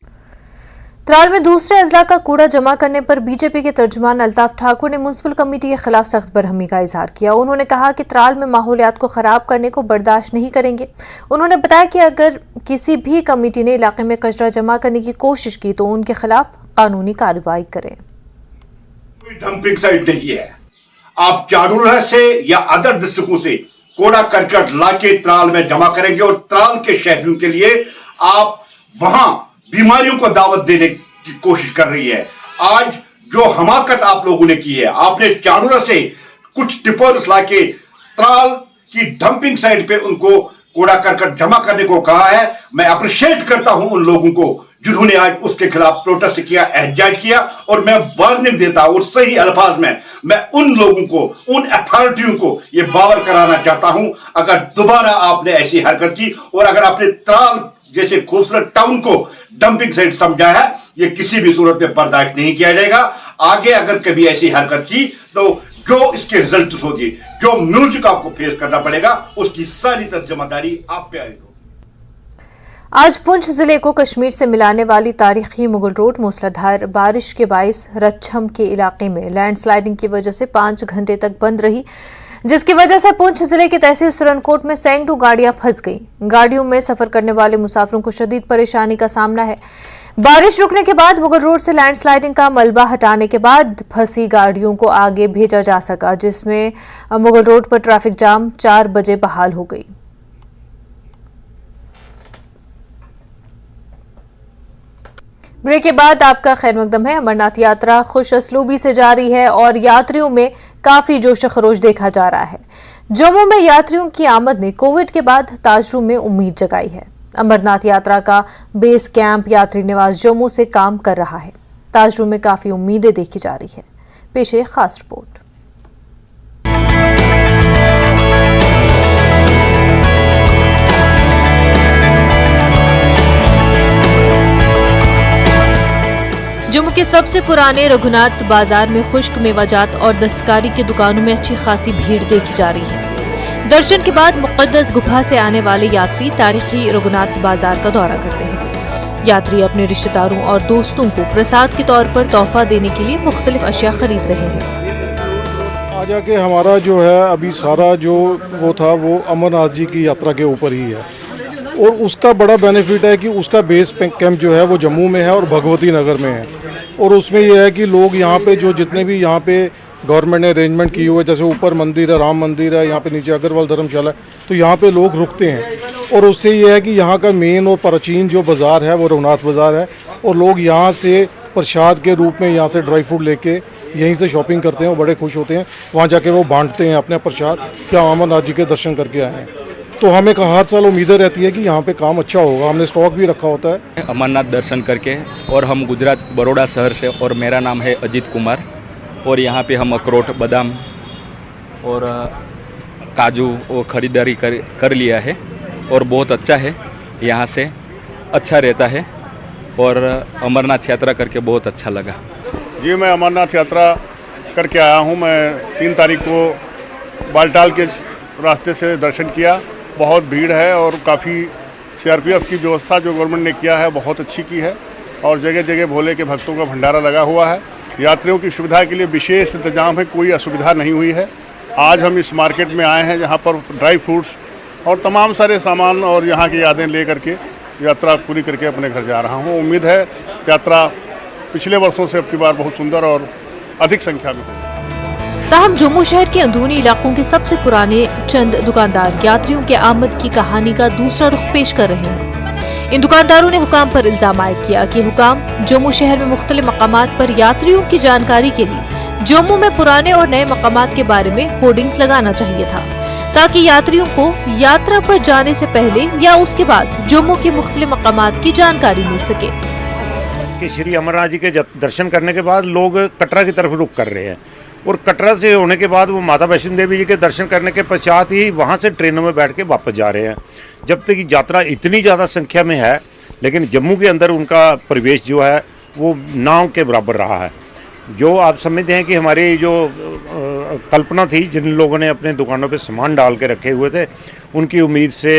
त्राल में दूसरे अजला का कूड़ा जमा करने पर बीजेपी के तर्जुमान अल्ताफ ठाकुर ने म्युनिसिपल कमेटी के खिलाफ सख्त बरहमी का इजहार किया। उन्होंने कहा कि त्राल में माहौलियात को खराब करने को बर्दाश्त नहीं करेंगे। उन्होंने बताया कि अगर किसी भी कमेटी ने इलाके में कचरा जमा करने की कोशिश की तो उनके खिलाफ कानूनी कार्रवाई करें। कोई डंपिंग साइट नहीं है। आप चारूला से या अदर डिस्ट्रिक्टों से कूड़ा करकट लाके त्राल में जमा करेंगे और त्राल के शहरियों के लिए आप वहां बीमारियों को दावत देने की कोशिश कर रही है। आज जो हमाकत आप लोगों ने की है, आपने चारूला से कुछ टिपर्स लाके त्राल की डंपिंग साइट पे उनको कूड़ा करकट जमा करने को कहा है। मैं अप्रिशिएट करता हूं उन लोगों को जिन्होंने आज उसके खिलाफ प्रोटेस्ट किया, एहतजाज किया, और मैं वार्निंग देता हूं और सही अल्फाज में मैं उन लोगों को, उन अथॉरिटियों को ये बावर कराना चाहता हूं, अगर दोबारा आपने ऐसी हरकत की और अगर आपने त्राल जैसे खूबसूरत टाउन को डंपिंग साइट समझा है, ये किसी भी सूरत में बर्दाश्त नहीं किया जाएगा। आगे अगर कभी ऐसी हरकत की तो जो इसके रिजल्ट होगी, जो म्यूजिक आपको फेस करना पड़ेगा, उसकी सारी जिम्मेदारी आप पे आएगी। आज पुंछ जिले को कश्मीर से मिलाने वाली तारीखी मुगल रोड मूसलाधार बारिश के बाइस रच्छम के इलाके में लैंडस्लाइडिंग की वजह से 5 घंटे तक बंद रही, जिसकी वजह से पुंछ जिले की तहसील सुरनकोट में सैकड़ों गाड़ियां फंस गईं। गाड़ियों में सफर करने वाले मुसाफिरों को शदीद परेशानी का सामना है। बारिश रुकने के बाद मुगल रोड से लैंडस्लाइडिंग का मलबा हटाने के बाद फंसी गाड़ियों को आगे भेजा जा सका, जिसमें मुगल रोड पर ट्रैफिक जाम 4 बजे बहाल हो गई। ब्रेक के बाद आपका खैर मकदम है। अमरनाथ यात्रा खुश असलूबी से जारी है और यात्रियों में काफी जोश खरोश देखा जा रहा है। जम्मू में यात्रियों की आमद ने कोविड के बाद ताजरू में उम्मीद जगाई है। अमरनाथ यात्रा का बेस कैंप यात्री निवास जम्मू से काम कर रहा है। ताजरू में काफी उम्मीदें देखी जा रही है। पेश है खास रिपोर्ट। जम्मू के सबसे पुराने रघुनाथ बाजार में खुश्क मेवाजात और दस्तकारी की दुकानों में अच्छी खासी भीड़ देखी जा रही है। दर्शन के बाद मुक़द्दस गुफा से आने वाले यात्री तारीखी रघुनाथ बाजार का दौरा करते हैं। यात्री अपने रिश्तेदारों और दोस्तों को प्रसाद के तौर पर तोहफा देने के लिए मुख्तलिफ अशिया खरीद रहे हैं। आज आके हमारा जो है अभी सारा जो वो था वो अमरनाथ जी की यात्रा के ऊपर ही है और उसका बड़ा बेनिफिट है कि उसका बेस कैंप जो है वो जम्मू में है और भगवती नगर में है और उसमें ये है कि लोग यहाँ पे जो जितने भी यहाँ पे गवर्नमेंट ने अरेंजमेंट किए हुए जैसे ऊपर मंदिर है, राम मंदिर है, यहाँ पे नीचे अग्रवाल धर्मशाला है, तो यहाँ पे लोग रुकते हैं और उससे ये है कि यहाँ का मेन और प्राचीन जो बाज़ार है वो रघुनाथ बाज़ार है और लोग यहाँ से प्रसाद के रूप में यहाँ से ड्राई फ्रूट लेके यहीं से शॉपिंग करते हैं और बड़े खुश होते हैं। वहाँ जाके वो बांटते हैं अपने प्रसाद कि हम अमरनाथ जी के दर्शन करके आए हैं। तो हमें हर साल उम्मीदें रहती है कि यहाँ पे काम अच्छा होगा, हमने स्टॉक भी रखा होता है। अमरनाथ दर्शन करके और हम गुजरात बड़ौदा शहर से और मेरा नाम है अजीत कुमार और यहाँ पे हम अखरोट, बादाम और काजू और ख़रीदारी कर लिया है और बहुत अच्छा है, यहाँ से अच्छा रहता है और अमरनाथ यात्रा करके बहुत अच्छा लगा। जी मैं अमरनाथ यात्रा करके आया हूँ। मैं 3 तारीख को बालटाल के रास्ते से दर्शन किया। बहुत भीड़ है और काफ़ी CRPF की व्यवस्था जो गवर्नमेंट ने किया है बहुत अच्छी की है और जगह जगह भोले के भक्तों का भंडारा लगा हुआ है। यात्रियों की सुविधा के लिए विशेष इंतजाम है, कोई असुविधा नहीं हुई है। आज हम इस मार्केट में आए हैं जहाँ पर ड्राई फ्रूट्स और तमाम सारे सामान और यहाँ की यादें ले करके यात्रा पूरी करके अपने घर जा रहा हूँ। उम्मीद है यात्रा पिछले वर्षों से अब की बार बहुत सुंदर और अधिक संख्या में होगी। ताहम जम्मू शहर के अंदरूनी इलाकों के सबसे पुराने चंद दुकानदार यात्रियों के आमद की कहानी का दूसरा रुख पेश कर रहे हैं। इन दुकानदारों ने हुकाम पर इल्जाम आयद किया कि हुकाम जम्मू शहर में मुख्तलिफ मकामात पर यात्रियों की जानकारी के लिए जम्मू में पुराने और नए मकामात के बारे में होर्डिंग्स लगाना चाहिए था ताकि यात्रियों को यात्रा पर जाने से पहले या उसके बाद जम्मू के मुख्तलिफ मकामात की जानकारी मिल सके। कि श्री अमरनाथ जी के दर्शन करने के बाद लोग कटरा की तरफ रुख कर रहे हैं और कटरा से होने के बाद वो माता वैष्णो देवी जी के दर्शन करने के पश्चात ही वहाँ से ट्रेनों में बैठ के वापस जा रहे हैं। जब तक यात्रा इतनी ज़्यादा संख्या में है लेकिन जम्मू के अंदर उनका प्रवेश जो है वो नाव के बराबर रहा है। जो आप समझते हैं कि हमारी जो कल्पना थी, जिन लोगों ने अपने दुकानों पे सामान डाल के रखे हुए थे, उनकी उम्मीद से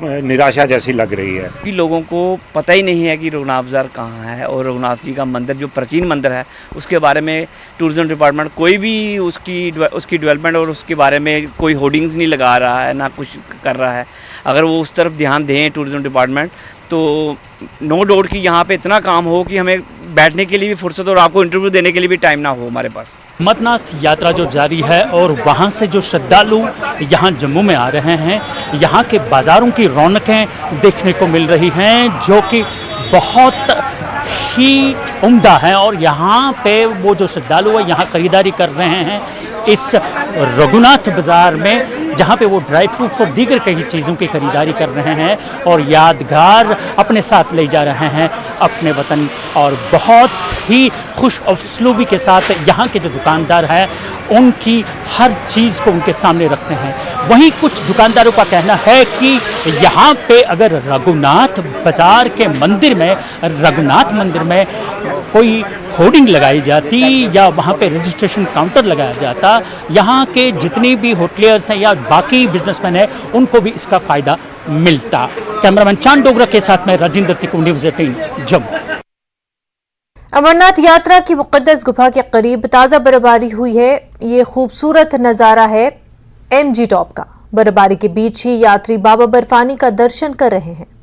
निराशा जैसी लग रही है कि लोगों को पता ही नहीं है कि रघुनाथ बाज़ार कहाँ है और रघुनाथ जी का मंदिर जो प्राचीन मंदिर है उसके बारे में टूरिज़्म डिपार्टमेंट कोई भी उसकी डेवलपमेंट और उसके बारे में कोई होर्डिंग्स नहीं लगा रहा है, ना कुछ कर रहा है। अगर वो उस तरफ ध्यान दें टूरिज़्म डिपार्टमेंट तो नो डाउट कि यहाँ पे इतना काम हो कि हमें बैठने के लिए भी फुर्सत और आपको इंटरव्यू देने के लिए भी टाइम ना हो हमारे पास। अमरनाथ यात्रा जो जारी है और वहाँ से जो श्रद्धालु यहाँ जम्मू में आ रहे हैं, यहाँ के बाज़ारों की रौनकें देखने को मिल रही हैं जो कि बहुत ही उम्दा हैं और यहाँ पे वो जो श्रद्धालु है यहाँ ख़रीदारी कर रहे हैं इस रघुनाथ बाज़ार में, जहाँ पे वो ड्राई फ्रूट्स और दीगर कई चीज़ों की खरीदारी कर रहे हैं और यादगार अपने साथ ले जा रहे हैं अपने वतन। और बहुत ही खुश उसलूबी के साथ यहाँ के जो दुकानदार हैं उनकी हर चीज़ को उनके सामने रखते हैं। वहीं कुछ दुकानदारों का कहना है कि यहाँ पे अगर रघुनाथ बाज़ार के मंदिर में, रघुनाथ मंदिर में कोई होर्डिंग लगाई जाती या वहाँ पे रजिस्ट्रेशन काउंटर लगाया जाता, यहाँ के जितनी भी होटलियर्स हैं या बाकी बिजनेसमैन हैं उनको भी इसका फ़ायदा मिलता। कैमरामैन चांद डोगरा के साथ में राजेंद्र तिकु, न्यूज़ 18 जम्मू। अमरनाथ यात्रा की मुक़द्दस गुफा के करीब ताज़ा बर्फबारी हुई है। ये खूबसूरत नज़ारा है MG टॉप का। बर्फबारी के बीच ही यात्री बाबा बर्फानी का दर्शन कर रहे हैं।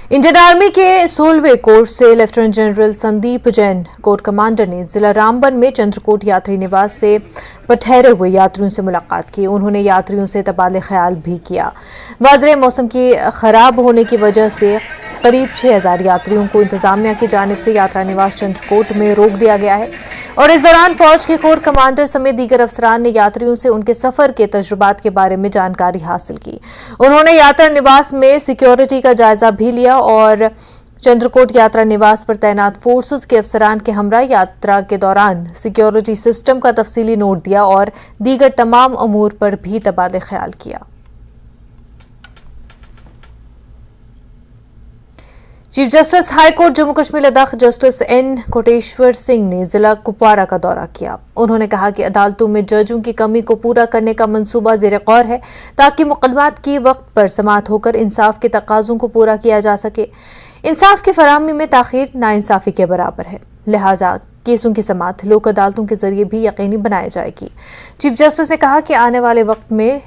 इंडियन आर्मी के 16वें कोर से lieutenant general Sandeep Jain core commander ने जिला रामबन में चंद्रकोट यात्री निवास से ठहरे हुए यात्रियों से मुलाकात की। उन्होंने यात्रियों से तबादले ख्याल भी किया। वाज़रे मौसम की खराब होने की वजह से करीब 6000 यात्रियों को इंतजामिया की जानिब से यात्रा निवास चंद्रकोट में रोक दिया गया है और इस दौरान फौज के कोर कमांडर समेत दीगर अफसरान ने यात्रियों से उनके सफर के तजुर्बात के बारे में जानकारी हासिल की। उन्होंने यात्रा निवास में सिक्योरिटी का जायजा भी लिया और चंद्रकोट यात्रा निवास पर तैनात फोर्सेस के अफसरान के हमरा यात्रा के दौरान सिक्योरिटी सिस्टम का तफसीली नोट दिया और दीगर तमाम अमूर पर भी तबादले ख्याल किया। Chief justice high court Jammu Kashmir Ladakh justice N Koteshwar Singh ने जिला कुपवारा का दौरा किया। उन्होंने कहा कि अदालतों में जजों की कमी को पूरा करने का मंसूबा ज़ेर गौर है ताकि मुकदमात की वक्त पर समाअत होकर इंसाफ के तकाज़ों को पूरा किया जा सके। इंसाफ की फराहमी में ताख़ीर नाइंसाफ़ी के बराबर है, लिहाजा केसों की समाअत लोक अदालतों के जरिए भी यकीनी बनाई जाएगी। चीफ जस्टिस ने कहा कि आने वाले वक्त में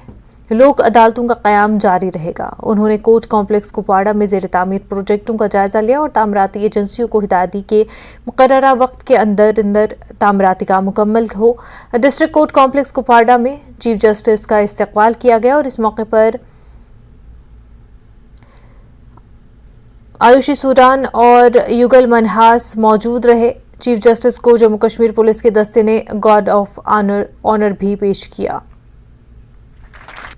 लोक अदालतों का क़याम जारी रहेगा। उन्होंने कोर्ट कॉम्प्लेक्स कुपवाड़ा में ज़ेर तामीर प्रोजेक्टों का जायजा लिया और तामीराती एजेंसियों को हिदायत दी कि मुकर्ररा वक्त के अंदर तामीराती काम मुकम्मल हो। डिस्ट्रिक्ट कोर्ट कॉम्प्लेक्स कुपवाड़ा में चीफ जस्टिस का इस्तकबाल किया गया और इस मौके पर आयुषी सूडान और युगल मनहास मौजूद रहे। चीफ जस्टिस को जम्मू कश्मीर पुलिस के दस्ते ने गार्ड ऑफ ऑनर भी पेश किया।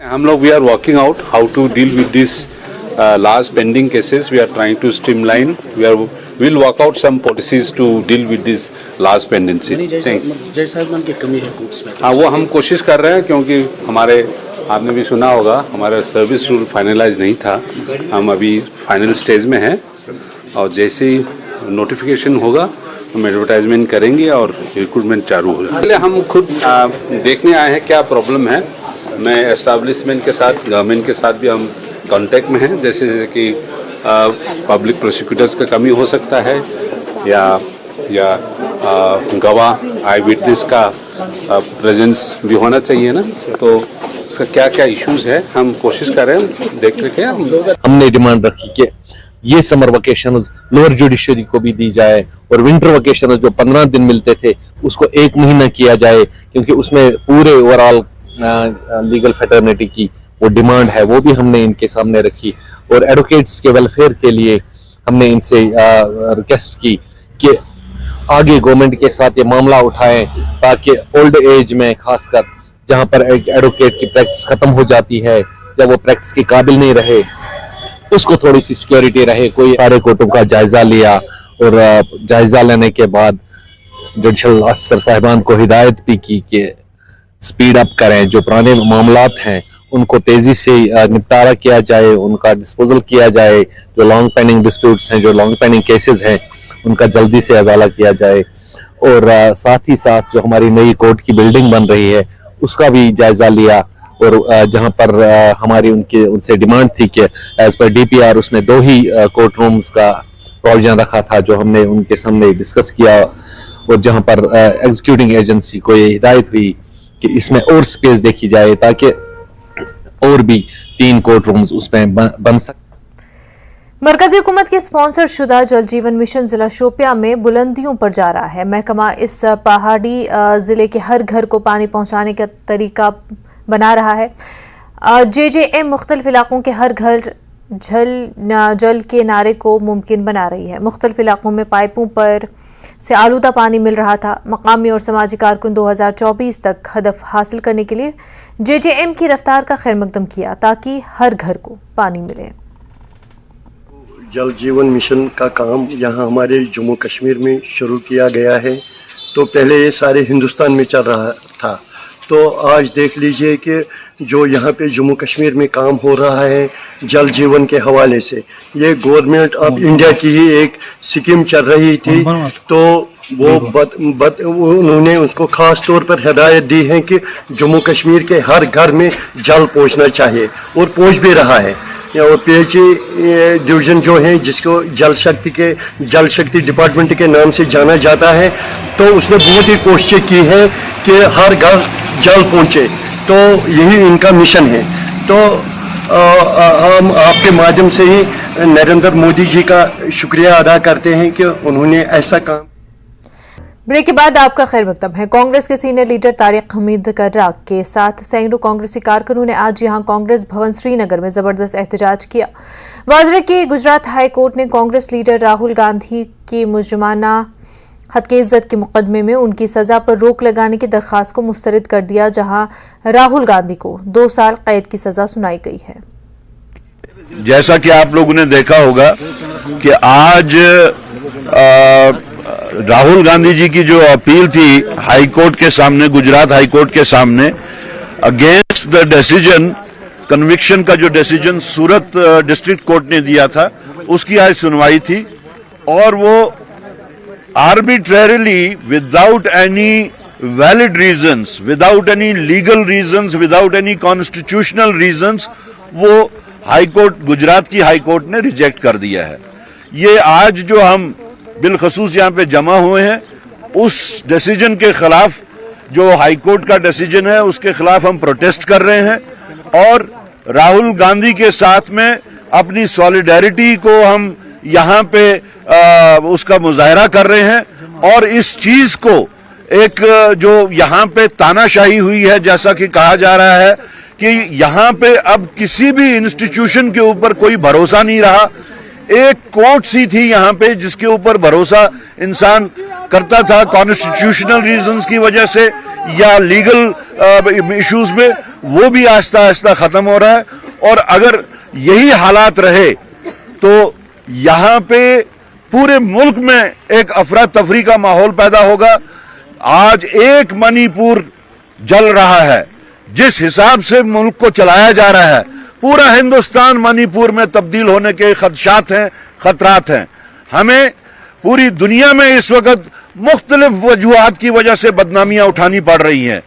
हम लोग we are working out how to deal with this last pending cases. We are trying to streamline, will work out some policies to deal with this last pendency. जज साहिबान की कमी है कोर्ट्स में। हाँ, वो हम कोशिश कर रहे हैं क्योंकि हमारे आपने भी सुना होगा हमारा सर्विस रूल फाइनलाइज नहीं था। हम अभी फाइनल स्टेज में हैं और जैसे ही नोटिफिकेशन होगा हम एडवर्टाइजमेंट करेंगे और रिक्रूटमेंट चालू होगा। पहले हम खुद देखने आए हैं क्या प्रॉब्लम है। मैं एस्टैब्लिशमेंट के साथ, गवर्नमेंट के साथ भी हम कांटेक्ट में हैं, जैसे कि पब्लिक प्रोसिक्यूटर्स का कमी हो सकता है या गवाह आई विटनेस का प्रेजेंस भी होना चाहिए ना, तो उसका क्या क्या इश्यूज है हम कोशिश कर रहे हैं देख रखे हैं। हमने डिमांड रखी कि ये समर वेकेशंस लोअर जुडिशरी को भी दी जाए और विंटर वेकेशंस जो 15 दिन मिलते थे उसको 1 महीना किया जाए, क्योंकि उसमें पूरे ओवरऑल लीगल फेटर्निटी की वो डिमांड है, वो भी हमने इनके सामने रखी। और एडवोकेट्स के वेलफेयर के लिए हमने इनसे रिक्वेस्ट की कि आगे गवर्नमेंट के साथ ये मामला उठाएं ताकि ओल्ड एज में खासकर जहां पर एक एडवोकेट की प्रैक्टिस खत्म हो जाती है, जब वो प्रैक्टिस के काबिल नहीं रहे, उसको थोड़ी सी सिक्योरिटी रहे। कोई सारे कोर्टों का जायजा लिया और जायजा लेने के बाद जुडिशल अफसर साहिबान को हिदायत भी की कि स्पीड अप करें, जो पुराने मामलात हैं उनको तेजी से निपटारा किया जाए, उनका डिस्पोजल किया जाए, जो लॉन्ग पेंडिंग डिस्प्यूट्स हैं, जो लॉन्ग पेंडिंग केसेस हैं उनका जल्दी से अजाला किया जाए। और साथ ही साथ जो हमारी नई कोर्ट की बिल्डिंग बन रही है उसका भी जायजा लिया और जहां पर हमारी उनसे डिमांड थी कि एज पर DPR उसमें 2 ही कोर्ट रूम्स का प्रोविजन रखा था, जो हमने उनके सामने डिस्कस किया। और जहां पर एग्जीक्यूटिंग एजेंसी को ये हिदायत हुई कि इसमें और स्पेस देखी जाए ताकि और भी 3 कोर्ट रूम्स उसमें बन सके। मरकजी हुकूमत के स्पॉन्सर शुदा जल जीवन मिशन जिला शोपिया में बुलंदियों पर जा रहा है। महकमा इस पहाड़ी जिले के हर घर को पानी पहुंचाने का तरीका बना रहा है। JJM मुख्तलिफ इलाकों के हर घर जल के नारे को मुमकिन बना रही है। मुख्तलिफ इलाकों में पाइपों पर से आलूदा पानी मिल रहा था। मकामी और समाजी कारकुन 2024 तक हदफ हासिल करने के लिए JJM की रफ्तार का खैर मकदम किया ताकि हर घर को पानी मिले। जल जीवन मिशन का काम यहाँ हमारे जम्मू कश्मीर में शुरू किया गया है, तो पहले ये सारे हिंदुस्तान में चल रहा था। तो आज देख लीजिए कि जो यहाँ पे जम्मू कश्मीर में काम हो रहा है जल जीवन के हवाले से, ये गवर्नमेंट ऑफ इंडिया की ही एक स्कीम चल रही थी, तो वो उन्होंने उसको ख़ास तौर पर हिदायत दी है कि जम्मू कश्मीर के हर घर में जल पहुँचना चाहिए और पहुँच भी रहा है। और PH डिवीज़न जो है जिसको जल शक्ति डिपार्टमेंट के नाम से जाना जाता है, तो उसने बहुत ही कोशिश की है कि हर घर जल पहुँचे, तो यही इनका मिशन है। तो हम आपके माध्यम से ही नरेंद्र मोदी जी का शुक्रिया अदा करते हैं कि उन्होंने ऐसा काम। ब्रेक के बाद आपका खैर मकदम है। कांग्रेस के सीनियर लीडर तारिक हमीद कर्रा के साथ सैकड़ों कांग्रेसी कारकुनों ने आज यहां कांग्रेस भवन श्रीनगर में जबरदस्त एहतजाज किया। वाज़ेह कि गुजरात हाई कोर्ट ने कांग्रेस लीडर राहुल गांधी की मुजरिमाना हत्या के मुकदमे में उनकी सजा पर रोक लगाने की दरखास्त को मुस्तरद कर दिया, जहां राहुल गांधी को 2 साल कैद की सजा सुनाई गई है। जैसा कि आप लोगों ने देखा होगा कि आज राहुल गांधी जी की जो अपील थी हाई कोर्ट के सामने, गुजरात हाई कोर्ट के सामने, अगेंस्ट द डिसीजन, कन्विक्शन का जो डिसीजन सूरत डिस्ट्रिक्ट कोर्ट ने दिया था, उसकी आज सुनवाई थी और वो arbitrarily without any valid reasons, without any legal reasons, without any constitutional reasons वो हाई कोर्ट, गुजरात की हाई कोर्ट ने रिजेक्ट कर दिया है। ये आज जो हम बिलखसूस यहाँ पे जमा हुए हैं उस डिसीजन के खिलाफ, जो हाई कोर्ट का डिसीजन है उसके खिलाफ हम प्रोटेस्ट कर रहे हैं और राहुल गांधी के साथ में अपनी सॉलिडेरिटी को हम यहाँ पे उसका मुजाहरा कर रहे हैं। और इस चीज को एक जो यहाँ पे तानाशाही हुई है, जैसा कि कहा जा रहा है कि यहाँ पे अब किसी भी इंस्टीट्यूशन के ऊपर कोई भरोसा नहीं रहा। एक कोर्ट सी थी यहाँ पे जिसके ऊपर भरोसा इंसान करता था कॉन्स्टिट्यूशनल रीजंस की वजह से या लीगल इश्यूज में, वो भी आहिस्ता आहिस्ता खत्म हो रहा है। और अगर यही हालात रहे तो यहाँ पे पूरे मुल्क में एक अफरा तफरी का माहौल पैदा होगा। आज एक मणिपुर जल रहा है, जिस हिसाब से मुल्क को चलाया जा रहा है पूरा हिंदुस्तान मणिपुर में तब्दील होने के खदशात हैं, खतरात हैं। हमें पूरी दुनिया में इस वक्त मुख्तलिफ वजूहात की वजह से बदनामियां उठानी पड़ रही हैं,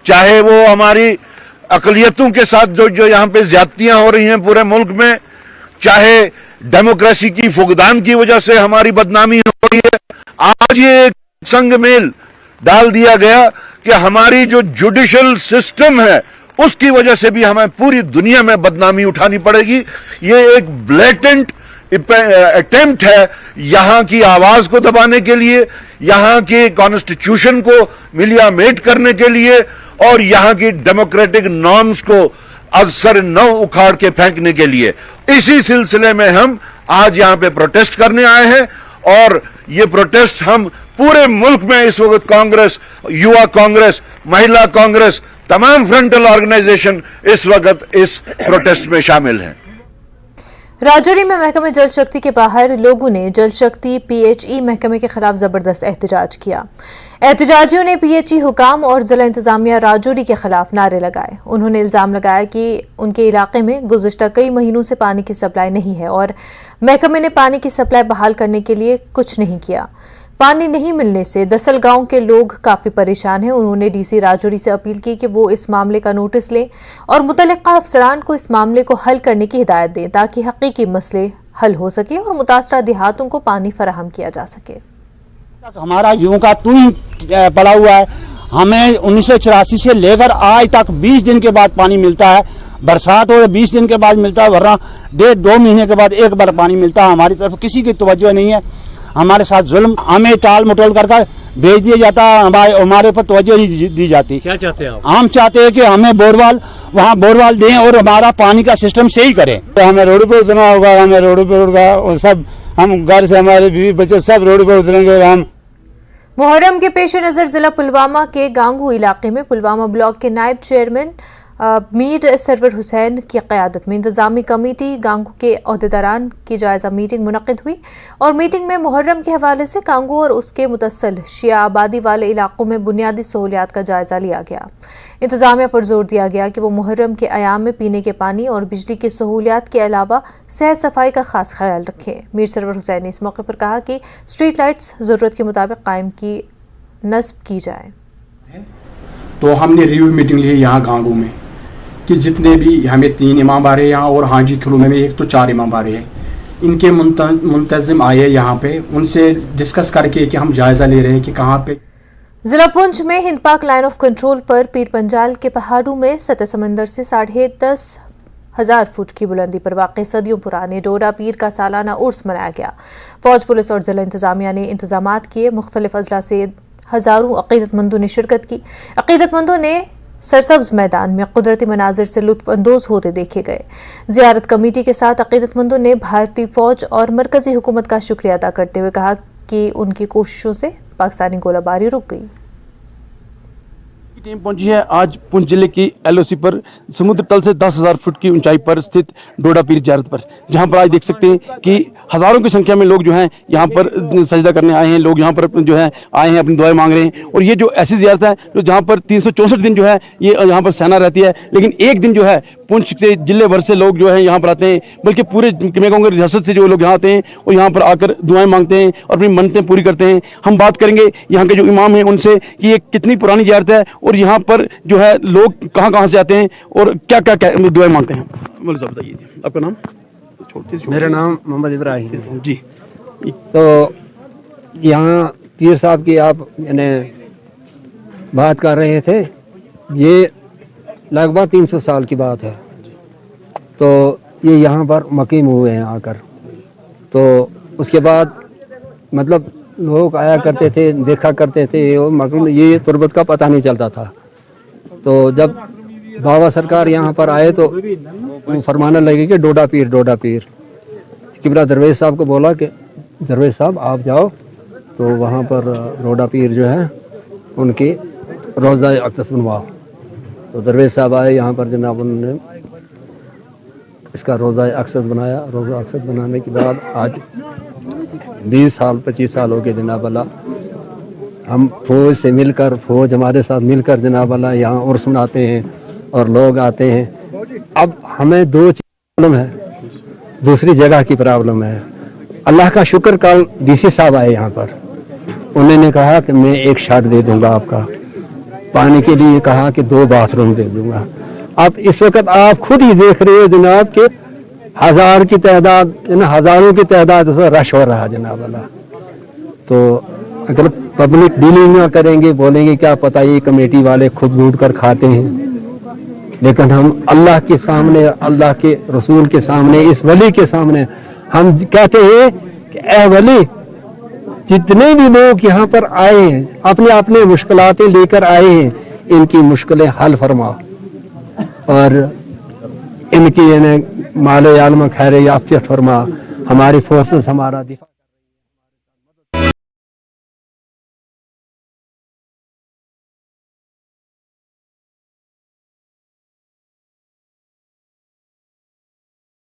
चाहे वो हमारी अकलियतों के साथ जो यहाँ पे ज्यादतियां हो रही हैं पूरे मुल्क में, चाहे डेमोक्रेसी की फुकदान की वजह से हमारी बदनामी हो रही है। आज ये एक संग मेल डाल दिया गया कि हमारी जो जुडिशल सिस्टम है उसकी वजह से भी हमें पूरी दुनिया में बदनामी उठानी पड़ेगी। ये एक ब्लेटेंट अटेम्प्ट है यहाँ की आवाज को दबाने के लिए, यहाँ के कॉन्स्टिट्यूशन को मिलियामेट करने के लिए और यहाँ की डेमोक्रेटिक नॉर्म्स को असर न उखाड़ के फेंकने के लिए। इसी सिलसिले में हम आज यहाँ पे प्रोटेस्ट करने आए हैं और ये प्रोटेस्ट हम पूरे मुल्क में इस वक्त कांग्रेस, युवा कांग्रेस, महिला कांग्रेस, तमाम फ्रंटल ऑर्गेनाइजेशन इस वक्त इस प्रोटेस्ट में शामिल हैं। राजौरी में महकमे जल शक्ति के बाहर लोगों ने जल शक्ति PHE महकमे के खिलाफ जबरदस्त एहतजाज किया। एहतजाजियों ने PHE हुकाम और जिला इंतजामिया राजौरी के खिलाफ नारे लगाए। उन्होंने इल्जाम लगाया कि उनके इलाके में गुज़िश्ता कई महीनों से पानी की सप्लाई नहीं है और महकमे ने पानी की सप्लाई बहाल करने के लिए कुछ नहीं किया। पानी नहीं मिलने से दसल गांव के लोग काफी परेशान हैं। उन्होंने DC राजौरी से अपील की कि वो इस मामले का नोटिस लें और मुतल्लिका अफसरान को इस मामले को हल करने की हिदायत दें ताकि हकीकी मसले हल हो सके और मुतासरा देहातों को पानी फराहम किया जा सके। हमारा यूं का तू ही पड़ा हुआ है। हमें 1984 से लेकर आज तक 20 दिन के बाद पानी मिलता है। बरसात हो 20 दिन के बाद मिलता है, वरना 1.5-2 महीने के बाद एक बार पानी मिलता है। हमारी तरफ किसी की तवज्जो नहीं है। हमारे साथ जुल्म, हमें टाल मटोल कर भेज दिया जाता, हमारे ऊपर तवज्जो नहीं दी जाती। क्या चाहते हैं आप? हम चाहते हैं कि हमें बोरवाल, वहाँ बोरवाल दें और हमारा पानी का सिस्टम सही करें। तो हमें रोड पर उतरना होगा, हमें रोड पर उतरना और सब हम घर से हमारे बीवी बच्चे सब रोड पर उतरेंगे। हम मुहर्रम के पेश नज़र जिला पुलवामा के गांगू इलाके में पुलवामा ब्लॉक के नायब चेयरमैन मीर सरवर हुसैन की क़यादत में इंतजामी कमेटी गांगू के अहदेदारान की जायज़ा मीटिंग मुनक़िद हुई और मीटिंग में मुहर्रम के हवाले से गांगू और उसके मुतस्सिल शिया आबादी वाले इलाकों में बुनियादी सहूलियात का जायज़ा लिया गया। इंतजामिया पर जोर दिया गया कि वो मुहर्रम के अयाम में पीने के पानी और बिजली की सहूलियात के अलावा सेहत सफाई का खास ख्याल रखें। मीर सरवर हुसैन ने इस मौके पर कहा कि स्ट्रीट लाइट्स ज़रूरत के मुताबिक कायम की नस्ब की जाए। तो हमने रिव्यू मीटिंग ली है यहाँ गांगू में कि जितने भी हमें 3 इमाम आ रहे हैं यहाँ और हाजी थ्रू में एक तो 4 इमाम आ रहे हैं। इनके मुंतजिम आए यहाँ पे, उनसे डिस्कस करके कि हम जायजा ले रहे हैं कि कहाँ पे। जिला पुंछ में हिंद पाक लाइन ऑफ कंट्रोल पर पीर पंजाल के पहाड़ों में सतह समंदर से 10,500 फुट की बुलंदी पर वाक़ सदियों पुराने डोरा पीर का सालाना उर्स मनाया गया। फौज, पुलिस और जिला इंतजामिया ने इंतजामात किए। मुख्तलिफ अजला से हजारों अकीदतमंदों ने शिरकत की। अकीदतमंदों ने सरसब्ज मैदान में कुदरती मनाजिर से लुत्फ अंदोज होते देखे गए। जियारत कमेटी के साथ अकीदतमंदों ने भारतीय फौज और मरकजी हुकूमत का शुक्रिया अदा करते हुए कहा कि उनकी कोशिशों से पाकिस्तानी गोलाबारी रुक गई। टीम पहुंची है आज पुंछ जिले की LOC पर समुद्र तल से 10,000 फुट की ऊंचाई पर स्थित डोडा पीर जियारत पर, जहां पर आज देख सकते हैं कि हज़ारों की संख्या में लोग जो हैं यहाँ पर सजदा करने आए हैं, लोग यहाँ पर जो है आए हैं, अपनी दुआएं मांग रहे हैं। और ये जो ऐसी ज़ियारत है जो जहाँ पर 364 दिन जो है ये यहाँ पर सेना रहती है, लेकिन एक दिन जो है पुंछ से जिले भर से लोग जो है यहाँ पर आते हैं, बल्कि पूरे मैं कहूँगा रियासत से जो लोग यहाँ आते हैं और यहाँ पर आकर दुआएं मांगते हैं और अपनी मन्नतें पूरी करते हैं। हम बात करेंगे यहाँ के जो इमाम हैं उनसे कि ये कितनी पुरानी ज़ियारत है और यहाँ पर जो है लोग कहाँ से आते हैं और क्या क्या दुआएं मांगते हैं। बताइए आपका नाम। मेरा नाम मोहम्मद इब्राहिम जी। तो यहाँ पीर साहब की आप यानी बात कर रहे थे, ये लगभग 300 साल की बात है। तो ये यहाँ पर मकीम हुए हैं आकर। तो उसके बाद मतलब लोग आया करते थे, देखा करते थे, और मकीम ये तुरबत का पता नहीं चलता था। तो जब बाबा सरकार यहाँ पर आए तो फरमाने लगे कि डोडा पीर। किबला दरवेश साहब को बोला कि दरवेश साहब आप जाओ तो वहाँ पर डोडा पीर जो है उनकी रोज़ा अक़दस बनवाओ। तो दरवेश साहब आए यहाँ पर, जनाब उन्होंने इसका रोज़ा अक़दस बनाया। रोज़ा अक़दस बनाने के बाद आज 20 साल 25 साल हो गए जनाब अल्लाह, हम फौज से मिलकर, फौज हमारे साथ मिलकर जनाब अल्लाह यहाँ उर्स मनाते हैं और लोग आते हैं। अब हमें दो चीज़ प्रॉब्लम है, दूसरी जगह की प्रॉब्लम है। अल्लाह का शुक्र, कल डीसी साहब आए यहाँ पर, उन्होंने कहा कि मैं एक शर्ट दे दूंगा आपका, पानी के लिए कहा कि 2 बाथरूम दे दूंगा। अब इस वक्त आप खुद ही देख रहे हो जनाब कि हज़ार की तादाद, हज़ारों की तादाद उसमें रश हो रहा है जनाब अल्लाह। तो अगर पब्लिक डीलिंग ना करेंगे, बोलेंगे क्या पता ये कमेटी वाले खुद लूट कर खाते हैं, लेकिन हम अल्लाह के सामने, अल्लाह के रसूल के सामने, इस वली के सामने हम कहते हैं कि ए वली, जितने भी लोग यहाँ पर आए हैं अपने अपने मुश्किलातें लेकर आए हैं, इनकी मुश्किलें हल फरमाओ और इनकी माले आलम खैर याफियत फरमा। हमारी फोर्सेस हमारा दिफा